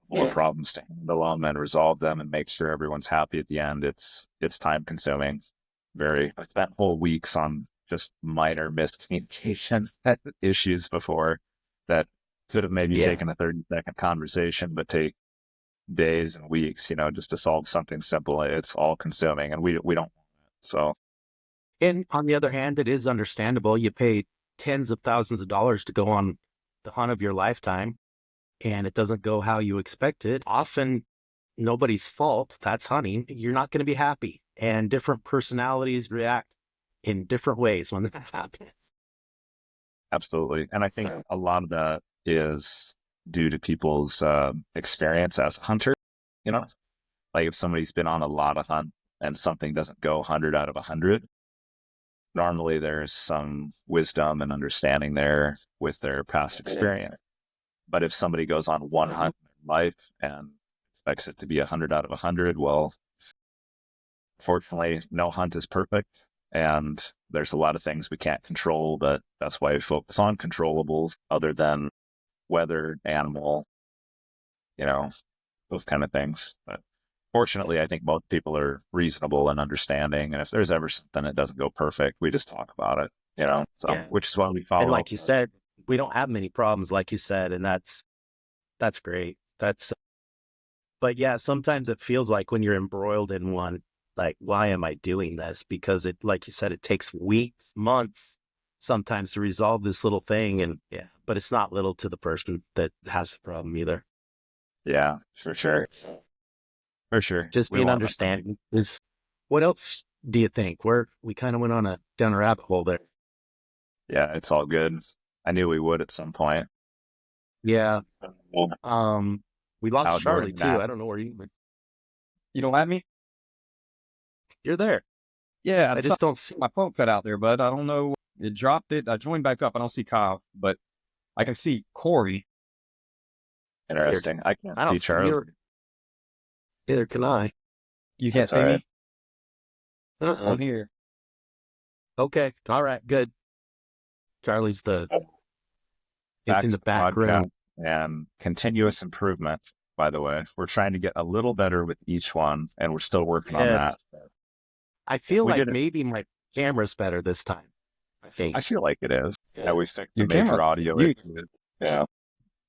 more problems to handle them and resolve them and make sure everyone's happy at the end. It's time consuming. I spent whole weeks on just minor miscommunication issues before that could have maybe taken a 30-second conversation, but take days and weeks, just to solve something simple. It's all consuming, and we don't want it. So, and on the other hand, it is understandable. You pay tens of thousands of dollars to go on the hunt of your lifetime, and it doesn't go how you expected. Often nobody's fault. That's hunting. You're not going to be happy, and different personalities react in different ways when that happens. Absolutely. And I think a lot of that is due to people's experience as a hunter. Like if somebody's been on a lot of hunt and something doesn't go 100 out of 100, normally there's some wisdom and understanding there with their past experience. But if somebody goes on one hunt in their life and expects it to be 100 out of 100. Well, fortunately, no hunt is perfect, and there's a lot of things we can't control, but that's why we focus on controllables other than weather, animal, those kind of things. But fortunately, I think most people are reasonable and understanding. And if there's ever something that doesn't go perfect, we just talk about it, so Yeah. which is why we And follow. like you said, we don't have many problems, like you said, and that's great. But yeah, sometimes it feels like when you're embroiled in one, like, why am I doing this? Because it, like you said, it takes weeks, months sometimes to resolve this little thing. And yeah, but it's not little to the person that has the problem either. Yeah, for sure. For sure. Just We being want understanding is what else do you think? We kind of went down a rabbit hole there. Yeah, it's all good. I knew we would at some point. Yeah. We lost Outdoor Charlie and too. that. I don't know where you went. You don't have me? You're there. Yeah, I just don't see. my phone cut out there, bud. I don't know. It dropped it. I joined back up. I don't see Kyle, but I can see Cory. Interesting. I can't I don't see see Charlie. Neither can I. You can't That's see all me? right. Uh-uh. I'm here. Okay. All right. Good. Charlie's it's Back in to the back podcast room. and continuous improvement, by the way. We're trying to get a little better with each one, and we're still working on Yes. that. I feel we like did it- maybe my camera's better this time. I think. I feel like it is. Yeah, we fixed the Your major camera- audio you- issue. Yeah.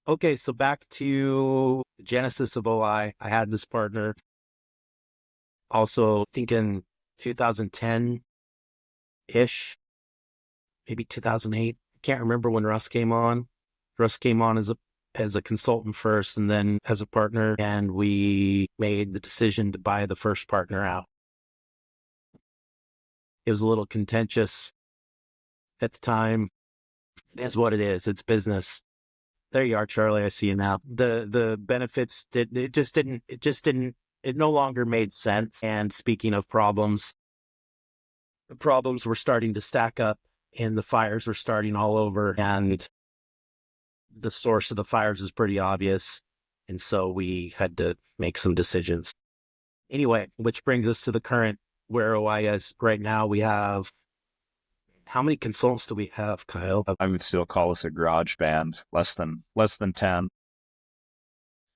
Okay. So back to the genesis of OI. I had this partner. Also, I think in 2010-ish, maybe 2008. Can't remember when Russ came on. Russ came on as a consultant first and then as a partner, and we made the decision to buy the first partner out. It was a little contentious at the time. It is what it is. It's business. There you are, Charlie. I see you now. The benefits it no longer made sense. And speaking of problems, the problems were starting to stack up and the fires were starting all over, and the source of the fires was pretty obvious. And so we had to make some decisions. Anyway, which brings us to the current where OI is right now. We have, how many consultants do we have, Kyle? I would still call us a garage band, less than 10.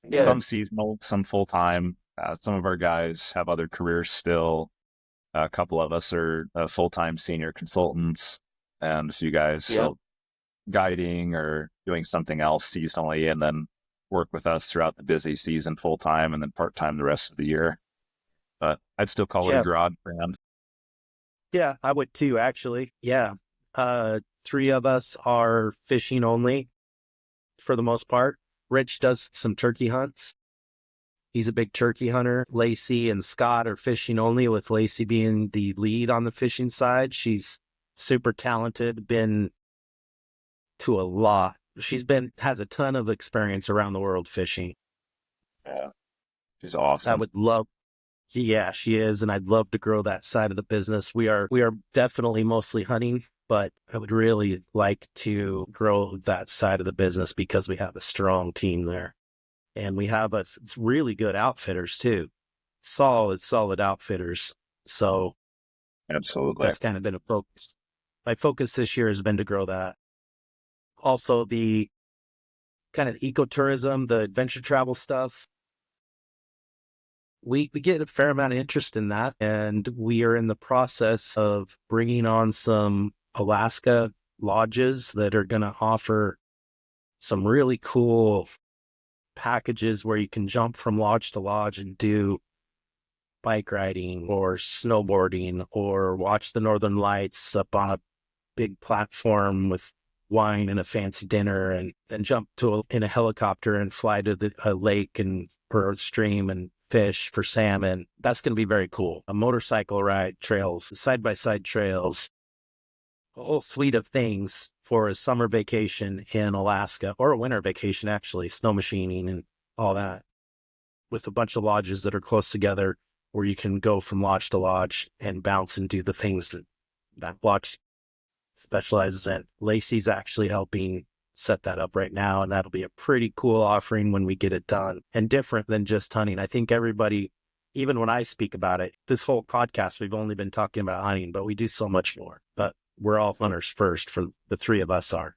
Yeah. Some seasonal, some full-time. Some of our guys have other careers still. A couple of us are full-time senior consultants, and a few guys still guiding or doing something else seasonally, and then work with us throughout the busy season full-time and then part-time the rest of the year. But I'd still call it a garage band. Yeah, I would too, actually. Yeah. 3 of us are fishing only for the most part. Rich does some turkey hunts. He's a big turkey hunter. Lacey and Scott are fishing only, with Lacey being the lead on the fishing side. She's super talented, been to a lot. Has a ton of experience around the world fishing. Yeah. She's awesome. I would love, yeah, she is. And I'd love to grow that side of the business. We are definitely mostly hunting, but I would really like to grow that side of the business because we have a strong team there. And we have it's really good outfitters too. Solid outfitters. So Absolutely. that's kind of been a focus. My focus this year has been to grow that. Also the kind of ecotourism, the adventure travel stuff. We get a fair amount of interest in that, and we are in the process of bringing on some Alaska lodges that are going to offer some really cool packages where you can jump from lodge to lodge and do bike riding or snowboarding or watch the northern lights up on a big platform with wine and a fancy dinner, and then jump in a helicopter and fly to a lake or a stream and fish for salmon. That's going to be very cool. A motorcycle ride, trails, side-by-side trails, a whole suite of things for a summer vacation in Alaska, or a winter vacation, actually, snow machining and all that, with a bunch of lodges that are close together where you can go from lodge to lodge and bounce and do the things that lodge specializes in. Lacey's actually helping set that up right now, and that'll be a pretty cool offering when we get it done, and different than just hunting. I think everybody, even when I speak about it, this whole podcast, we've only been talking about hunting, but we do so much more. But we're all hunters first, for the three of us are.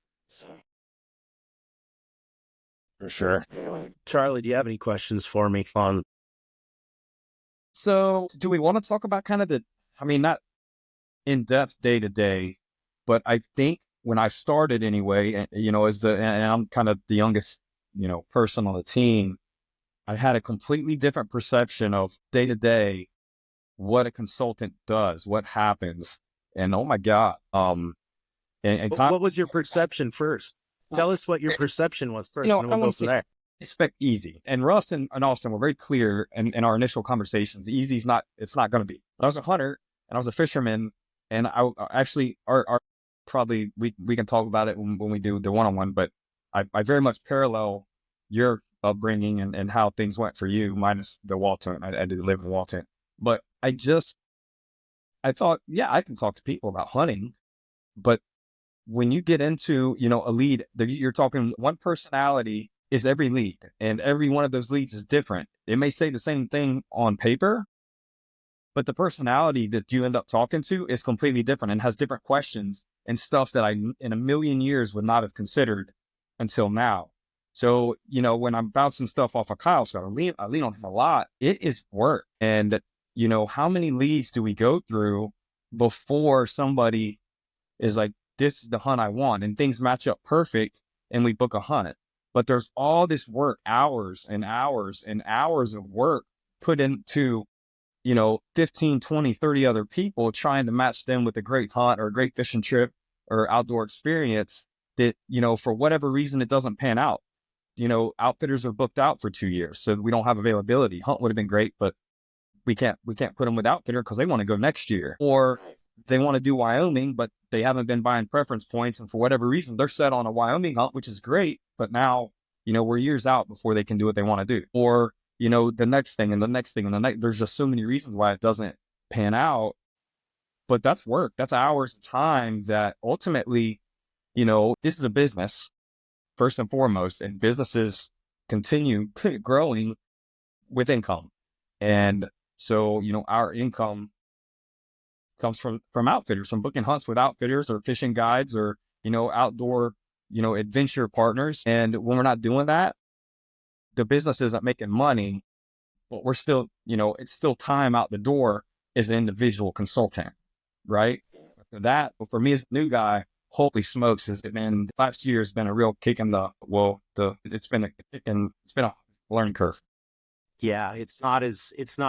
For sure. Charlie, do you have any questions for me on? So do we want to talk about kind of not in depth day to day, but I think when I started anyway, and I'm kind of the youngest, person on the team, I had a completely different perception of day to day, what a consultant does, what happens. And oh my God. What was your perception first? Tell us what your perception was first, and we'll go from there. Expect easy. And Russ and Austin were very clear in our initial conversations. It's not going to be. I was a hunter and I was a fisherman, and I actually probably we can talk about it when we do the one-on-one, but I very much parallel your upbringing and how things went for you, minus the Walton. I did live in Walton, but I thought, yeah, I can talk to people about hunting, but when you get into, a lead, you're talking one personality is every lead, and every one of those leads is different. It may say the same thing on paper, but the personality that you end up talking to is completely different and has different questions and stuff that I, in a million years, would not have considered until now. So, when I'm bouncing stuff off of Kyle, so I lean on him a lot, it is work. And, how many leads do we go through before somebody is like, this is the hunt I want, and things match up perfect and we book a hunt? But there's all this work, hours and hours and hours of work put into, 15, 20, 30 other people trying to match them with a great hunt or a great fishing trip or outdoor experience that, for whatever reason, it doesn't pan out. Outfitters are booked out for 2 years, so we don't have availability. Hunt would have been great, but we can't put them with outfitter because they want to go next year, or they want to do Wyoming, but they haven't been buying preference points. And for whatever reason, they're set on a Wyoming hunt, which is great. But now, we're years out before they can do what they want to do. Or, the next thing and the next thing and the next, there's just so many reasons why it doesn't pan out. But that's work. That's hours of time that ultimately, this is a business first and foremost, and businesses continue growing with income. And so, our income comes from outfitters, from booking hunts with outfitters or fishing guides or, outdoor, adventure partners. And when we're not doing that, the business isn't making money, but we're still, it's still time out the door as an individual consultant, right? That, for me as a new guy, holy smokes, last year has been a real kick in it's been a learning curve. Yeah, it's not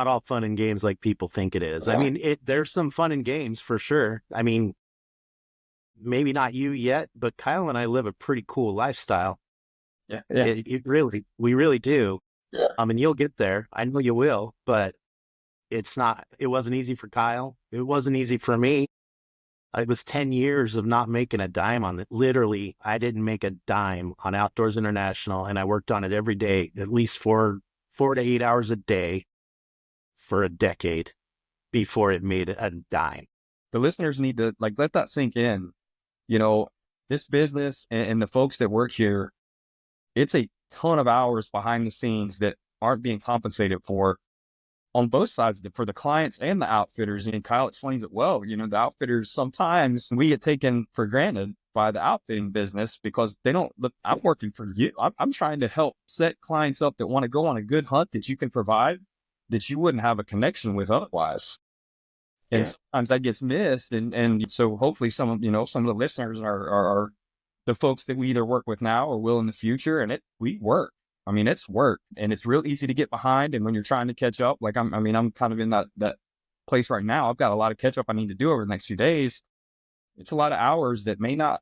all fun and games like people think it is. I mean, there's some fun and games for sure. I mean, maybe not you yet, but Kyle and I live a pretty cool lifestyle. Yeah. We really do. Yeah. And you'll get there. I know you will, but it wasn't easy for Kyle. It wasn't easy for me. It was 10 years of not making a dime on it. Literally, I didn't make a dime on Outdoors International, and I worked on it every day, at least 4 to 8 hours a day for a decade before it made a dime. The listeners need to let that sink in. This business and the folks that work here, it's a ton of hours behind the scenes that aren't being compensated for on both sides, for the clients and the outfitters. And Kyle explains it well. The outfitters, sometimes we get taken for granted by the outfitting business because they don't look, I'm working for you. I'm trying to help set clients up that want to go on a good hunt that you can provide, that you wouldn't have a connection with otherwise. And sometimes that gets missed. And so hopefully some of the listeners are the folks that we either work with now or will in the future. And we work. I mean, it's work, and it's real easy to get behind. And when you're trying to catch up, I'm kind of in that place right now. I've got a lot of catch up I need to do over the next few days. It's a lot of hours that may not,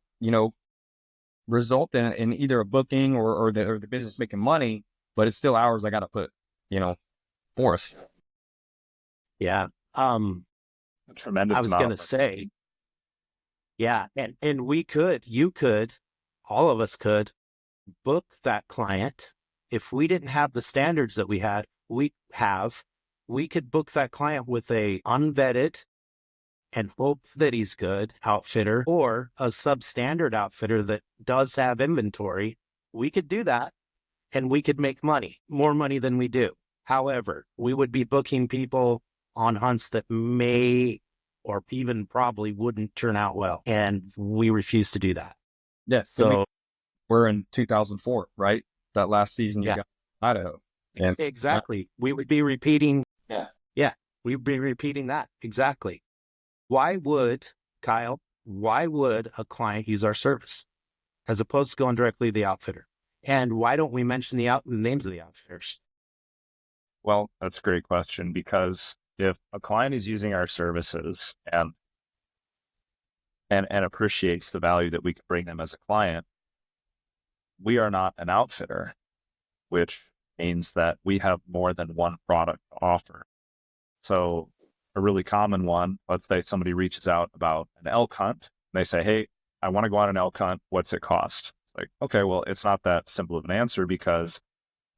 result in either a booking or the business making money, but it's still hours I got to put, forth. Yeah. A tremendous. I was going to say, yeah. And you could, all of us could book that client. If we didn't have the standards that we could book that client with a unvetted, and hope that he's good outfitter or a substandard outfitter that does have inventory, we could do that and we could make money, more money than we do. However, we would be booking people on hunts that may or even probably wouldn't turn out well. And we refuse to do that. Yeah. So we're in 2004, right? That last season you got Idaho. And exactly. We would be repeating. Yeah. Yeah. We'd be repeating that. Exactly. Why would, Kyle, why would a client use our service as opposed to going directly to the outfitter? And why don't we mention the names of the outfitters? Well, that's a great question, because if a client is using our services and appreciates the value that we can bring them as a client, we are not an outfitter, which means that we have more than one product to offer. So a really common one, let's say somebody reaches out about an elk hunt. And they say, hey, I want to go on an elk hunt. What's it cost? Like, okay, well, it's not that simple of an answer, because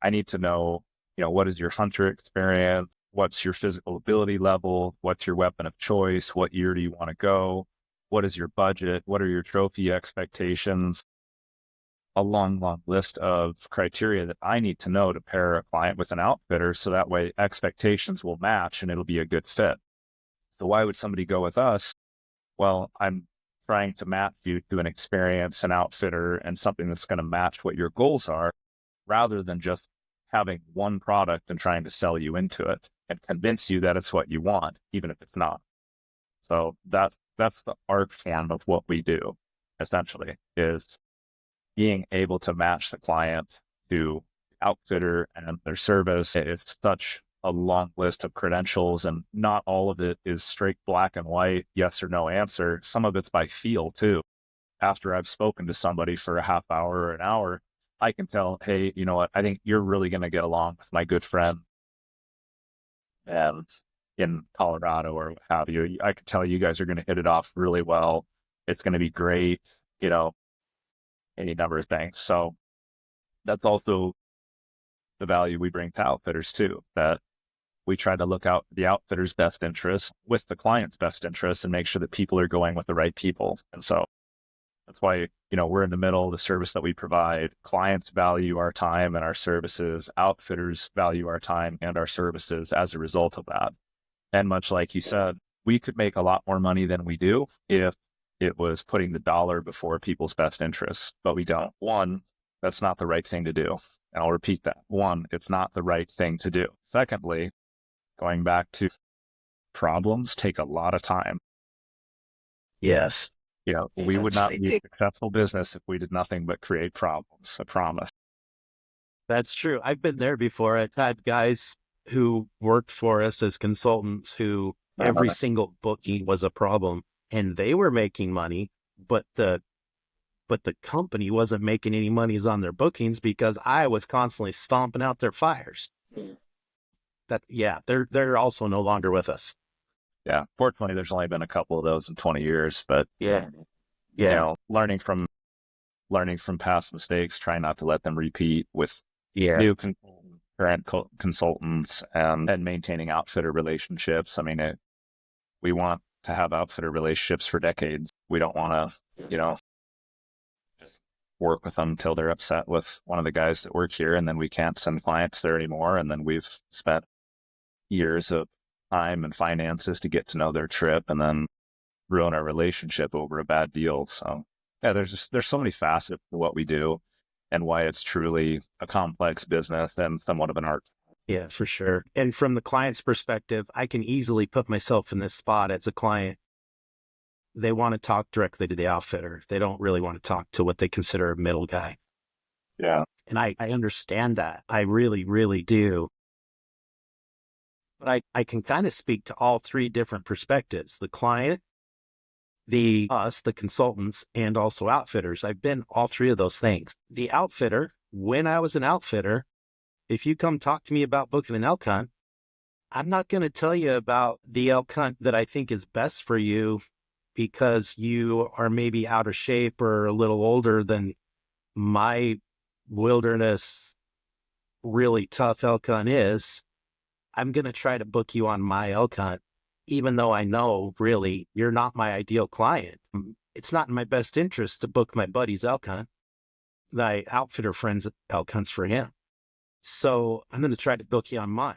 I need to know, what is your hunter experience? What's your physical ability level? What's your weapon of choice? What year do you want to go? What is your budget? What are your trophy expectations? A long, long list of criteria that I need to know to pair a client with an outfitter, so that way expectations will match and it'll be a good fit. So why would somebody go with us? Well, I'm trying to match you to an experience, an outfitter, and something that's going to match what your goals are, rather than just having one product and trying to sell you into it and convince you that it's what you want, even if it's not. So that's the art form of what we do, essentially, is being able to match the client to the outfitter and their service. It's such a long list of credentials, and not all of it is straight black and white, yes or no answer. Some of it's by feel too. After I've spoken to somebody for a half hour or an hour, I can tell, hey, you know what? I think you're really going to get along with my good friend and in Colorado or what have you. I can tell you guys are going to hit it off really well. It's going to be great, any number of things. So that's also the value we bring to outfitters too, that we try to look out the outfitter's best interests with the client's best interests and make sure that people are going with the right people. And so that's why, we're in the middle of the service that we provide. Clients value our time and our services. Outfitters value our time and our services as a result of that. And much like you said, we could make a lot more money than we do if it was putting the dollar before people's best interests, but we don't. One, that's not the right thing to do. And I'll repeat that. One, it's not the right thing to do. Secondly, going back to problems take a lot of time. Yes. We would not be a successful business if we did nothing but create problems, I promise. That's true. I've been there before. I've had guys who worked for us as consultants who every single booking was a problem, and they were making money, but the company wasn't making any monies on their bookings because I was constantly stomping out their fires. They're also no longer with us. Yeah. Fortunately, there's only been a couple of those in 20 years, but learning from past mistakes, trying not to let them repeat with new current consultants, and maintaining outfitter relationships. I mean, we want to have outfitter relationships for decades. We don't want to, just work with them until they're upset with one of the guys that work here, and then we can't send clients there anymore. And then we've spent years of time and finances to get to know their trip, and then ruin our relationship over a bad deal. So there's so many facets to what we do and why it's truly a complex business and somewhat of an art. Yeah, for sure. And from the client's perspective, I can easily put myself in this spot as a client. They want to talk directly to the outfitter. They don't really want to talk to what they consider a middle guy. Yeah. And I understand that. I really, really do. But I can kind of speak to all three different perspectives: the client, the consultants, and also outfitters. I've been all three of those things. The outfitter, when I was an outfitter, if you come talk to me about booking an elk hunt, I'm not going to tell you about the elk hunt that I think is best for you because you are maybe out of shape or a little older than my wilderness really tough elk hunt is. I'm going to try to book you on my elk hunt even though I know really you're not my ideal client. It's not in my best interest to book my buddy's elk hunt. My outfitter friend's elk hunts for him. So I'm going to try to book you on mine.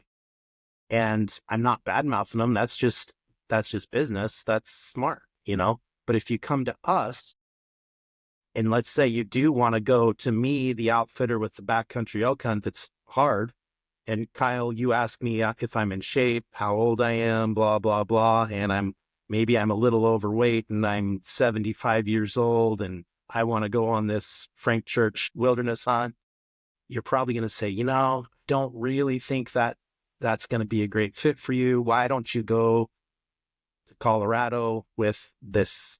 And I'm not bad mouthing them. That's just business. That's smart, you know? But if you come to us and let's say you do want to go to me, the outfitter with the backcountry elk hunt that's hard, and Kyle, you ask me if I'm in shape, how old I am, blah, blah, blah. And maybe I'm a little overweight and I'm 75 years old and I want to go on this Frank Church wilderness hunt. You're probably going to say, don't really think that that's going to be a great fit for you. Why don't you go to Colorado with this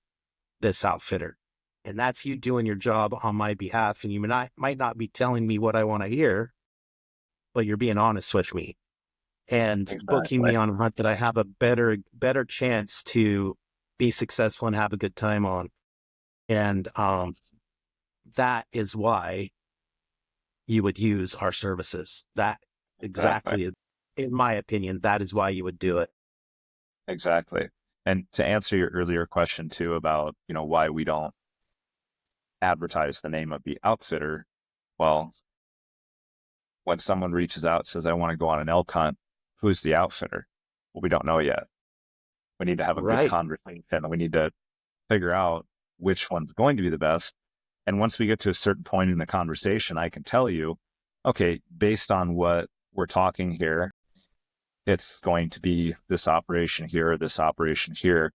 outfitter? And that's you doing your job on my behalf. And you might not be telling me what I want to hear, but you're being honest with me and booking me on a hunt that I have a better chance to be successful and have a good time on. And that is why you would use our services. That exactly, in my opinion, that is why you would do it. Exactly. And to answer your earlier question too about, why we don't advertise the name of the outfitter. Well, when someone reaches out and says, I want to go on an elk hunt, who's the outfitter? Well, we don't know yet. We need to have a good conversation and we need to figure out which one's going to be the best. And once we get to a certain point in the conversation, I can tell you, okay, based on what we're talking here, it's going to be this operation here, or this operation here,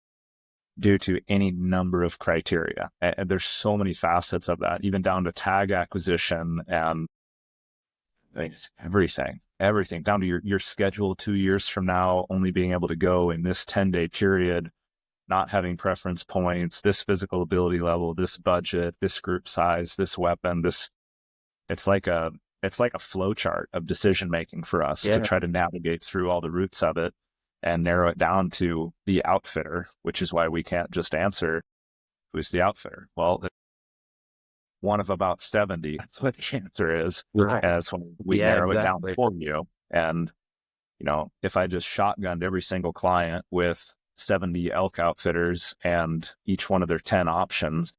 due to any number of criteria. And there's so many facets of that, even down to tag acquisition and everything down to your schedule 2 years from now, only being able to go in this 10-day period, not having preference points, this physical ability level, this budget, this group size, this weapon, it's like a flow chart of decision making for us to try to navigate through all the roots of it and narrow it down to the outfitter, which is why we can't just answer who's the outfitter. Well, one of about 70, that's what the answer is. Right. And that's when we narrow it down for you. And, if I just shotgunned every single client with 70 elk outfitters and each one of their 10 options,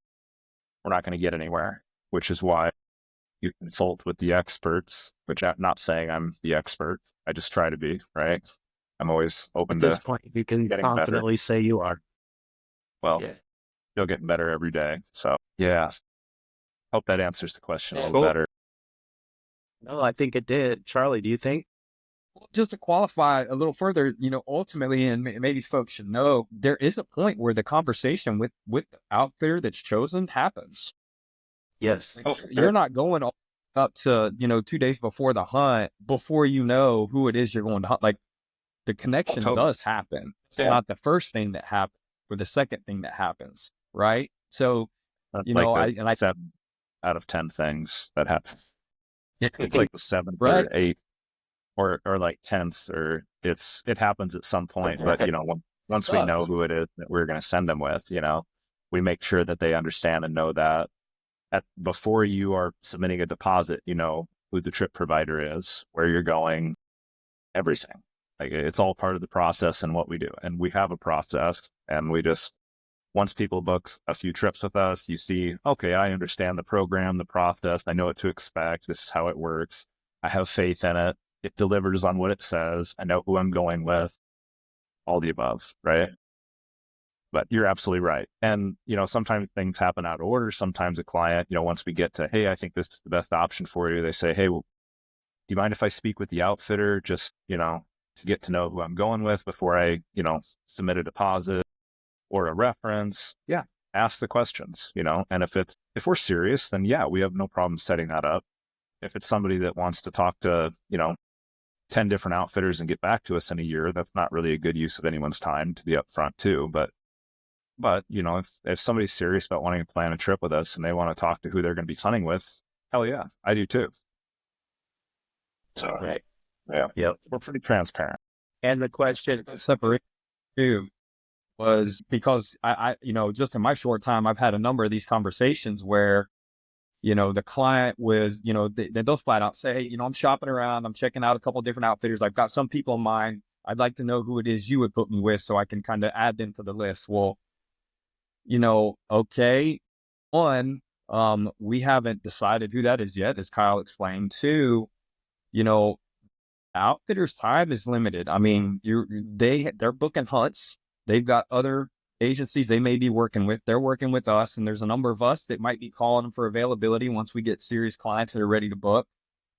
we're not going to get anywhere, which is why you consult with the experts, which I'm not saying I'm the expert. I just try to be, right? I'm always open to at this point, you can confidently say you are. Well, you'll get better every day. So, hope that answers the question a little better. No, I think it did. Charlie, do you think? Just to qualify a little further, ultimately, and maybe folks should know, there is a point where the conversation with the outfitter that's chosen happens. Yes. You're not going up to, 2 days before the hunt, before you know who it is you're going to hunt. Like, the connection does happen. It's not the first thing that happens or the second thing that happens, right? So, I 7 out of 10 things that happen. It's like the 7th or 8th or like 10th, or it happens at some point. But, once we know who it is that we're going to send them with, we make sure that they understand and know that before you are submitting a deposit, who the trip provider is, where you're going, everything. Like, it's all part of the process and what we do. And we have a process, and once people book a few trips with us, you see, okay, I understand the program, the process. I know what to expect. This is how it works. I have faith in it. It delivers on what it says. I know who I'm going with, all the above, right? But you're absolutely right. And, sometimes things happen out of order. Sometimes a client, once we get to, hey, I think this is the best option for you, they say, hey, well, do you mind if I speak with the outfitter just, to get to know who I'm going with before I, submit a deposit or a reference? Yeah. Ask the questions, and if we're serious, then we have no problem setting that up. If it's somebody that wants to talk to, 10 different outfitters and get back to us in a year, that's not really a good use of anyone's time, to be upfront too. But if somebody's serious about wanting to plan a trip with us and they want to talk to who they're going to be hunting with, hell yeah, I do too. So, we're pretty transparent. And the question separate too was because I just in my short time, I've had a number of these conversations where, the client was, they'll flat out say, hey, I'm shopping around, I'm checking out a couple of different outfitters. I've got some people in mind. I'd like to know who it is you would put me with so I can kind of add them to the list. Well, okay. One, we haven't decided who that is yet, as Kyle explained. Two, outfitters' time is limited. I mean, they're booking hunts. They've got other agencies they may be working with. They're working with us, and there's a number of us that might be calling them for availability once we get serious clients that are ready to book.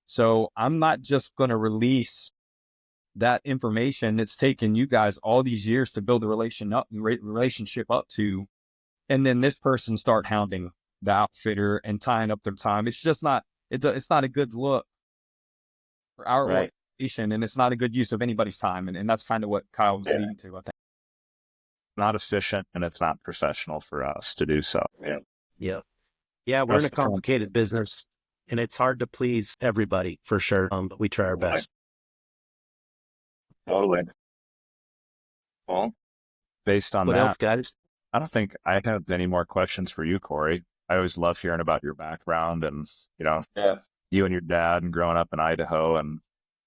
So I'm not just going to release that information that's taken you guys all these years to build a relationship up to, and then this person start hounding the outfitter and tying up their time. It's just not. It's not a good look for our organization, and it's not a good use of anybody's time. And that's kind of what Kyle was leading to, I think. Not efficient, and it's not professional for us to do so. Yeah, we're in a complicated business, and it's hard to please everybody for sure. But we try our best. Totally. Well, based on What that, else, guys? I don't think I have any more questions for you, Cory. I always love hearing about your background and, you and your dad and growing up in Idaho. And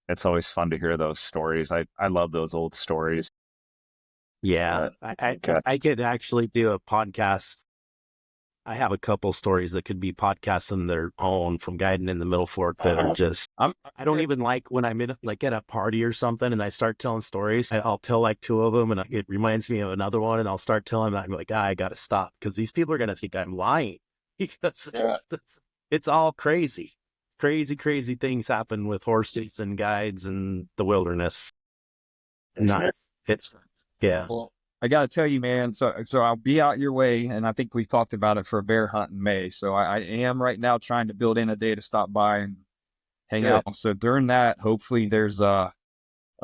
it's always fun to hear those stories. I love those old stories. Yeah, I could actually do a podcast. I have a couple stories that could be podcasts on their own from guiding in the Middle Fork that are just, I don't even like when I'm in like at a party or something and I start telling stories. I'll tell like two of them and it reminds me of another one and I'll start telling them. I'm like, I got to stop because these people are going to think I'm lying because it's all crazy. Crazy things happen with horses and guides and the wilderness. Well, I got to tell you, man, so I'll be out your way, and I think we've talked about it for a bear hunt in May. So I am right now trying to build in a day to stop by and hang out. So during that, hopefully there's a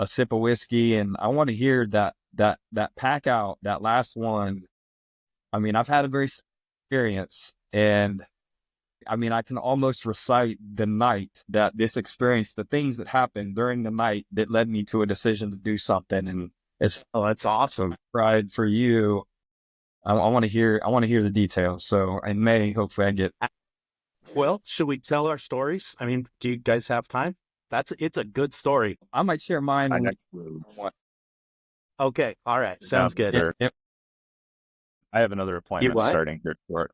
sip of whiskey, and I want to hear that pack out, that last one. I mean, I've had a very experience, and I mean, I can almost recite the night that this experience, the things that happened during the night that led me to a decision to do something. And that's awesome. Pride for you. I want to hear the details. So in May, hopefully I get. Well, should we tell our stories? I mean, do you guys have time? It's a good story. I might share mine. Okay. All right. Sounds good. Yep. I have another appointment starting here short.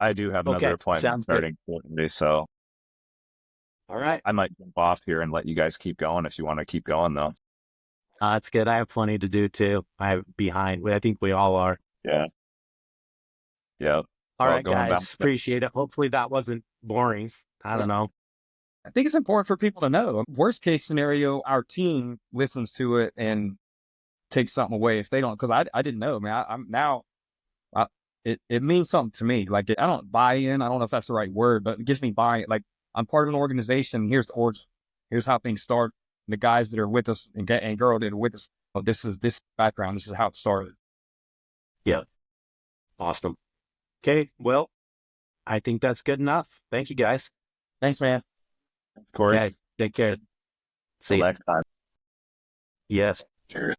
I do have another appointment starting shortly. So all right. I might jump off here and let you guys keep going if you want to keep going though. That's good. I have plenty to do too. I'm behind. I think we all are. Yeah. All right, guys. Appreciate it. Hopefully that wasn't boring. I don't know. I think it's important for people to know. Worst case scenario, our team listens to it and takes something away if they don't. Because I didn't know, man. I'm now. It means something to me. Like I don't buy in. I don't know if that's the right word, but it gives me buy-in. Like I'm part of an organization. Here's the origin. Here's how things start. The guys that are with us and girl that are with us. Oh, this is background. This is how it started. Yeah. Awesome. Okay. Well, I think that's good enough. Thank you, guys. Thanks, man. Cory. Okay. Take care. See you next time. Yes. Cheers.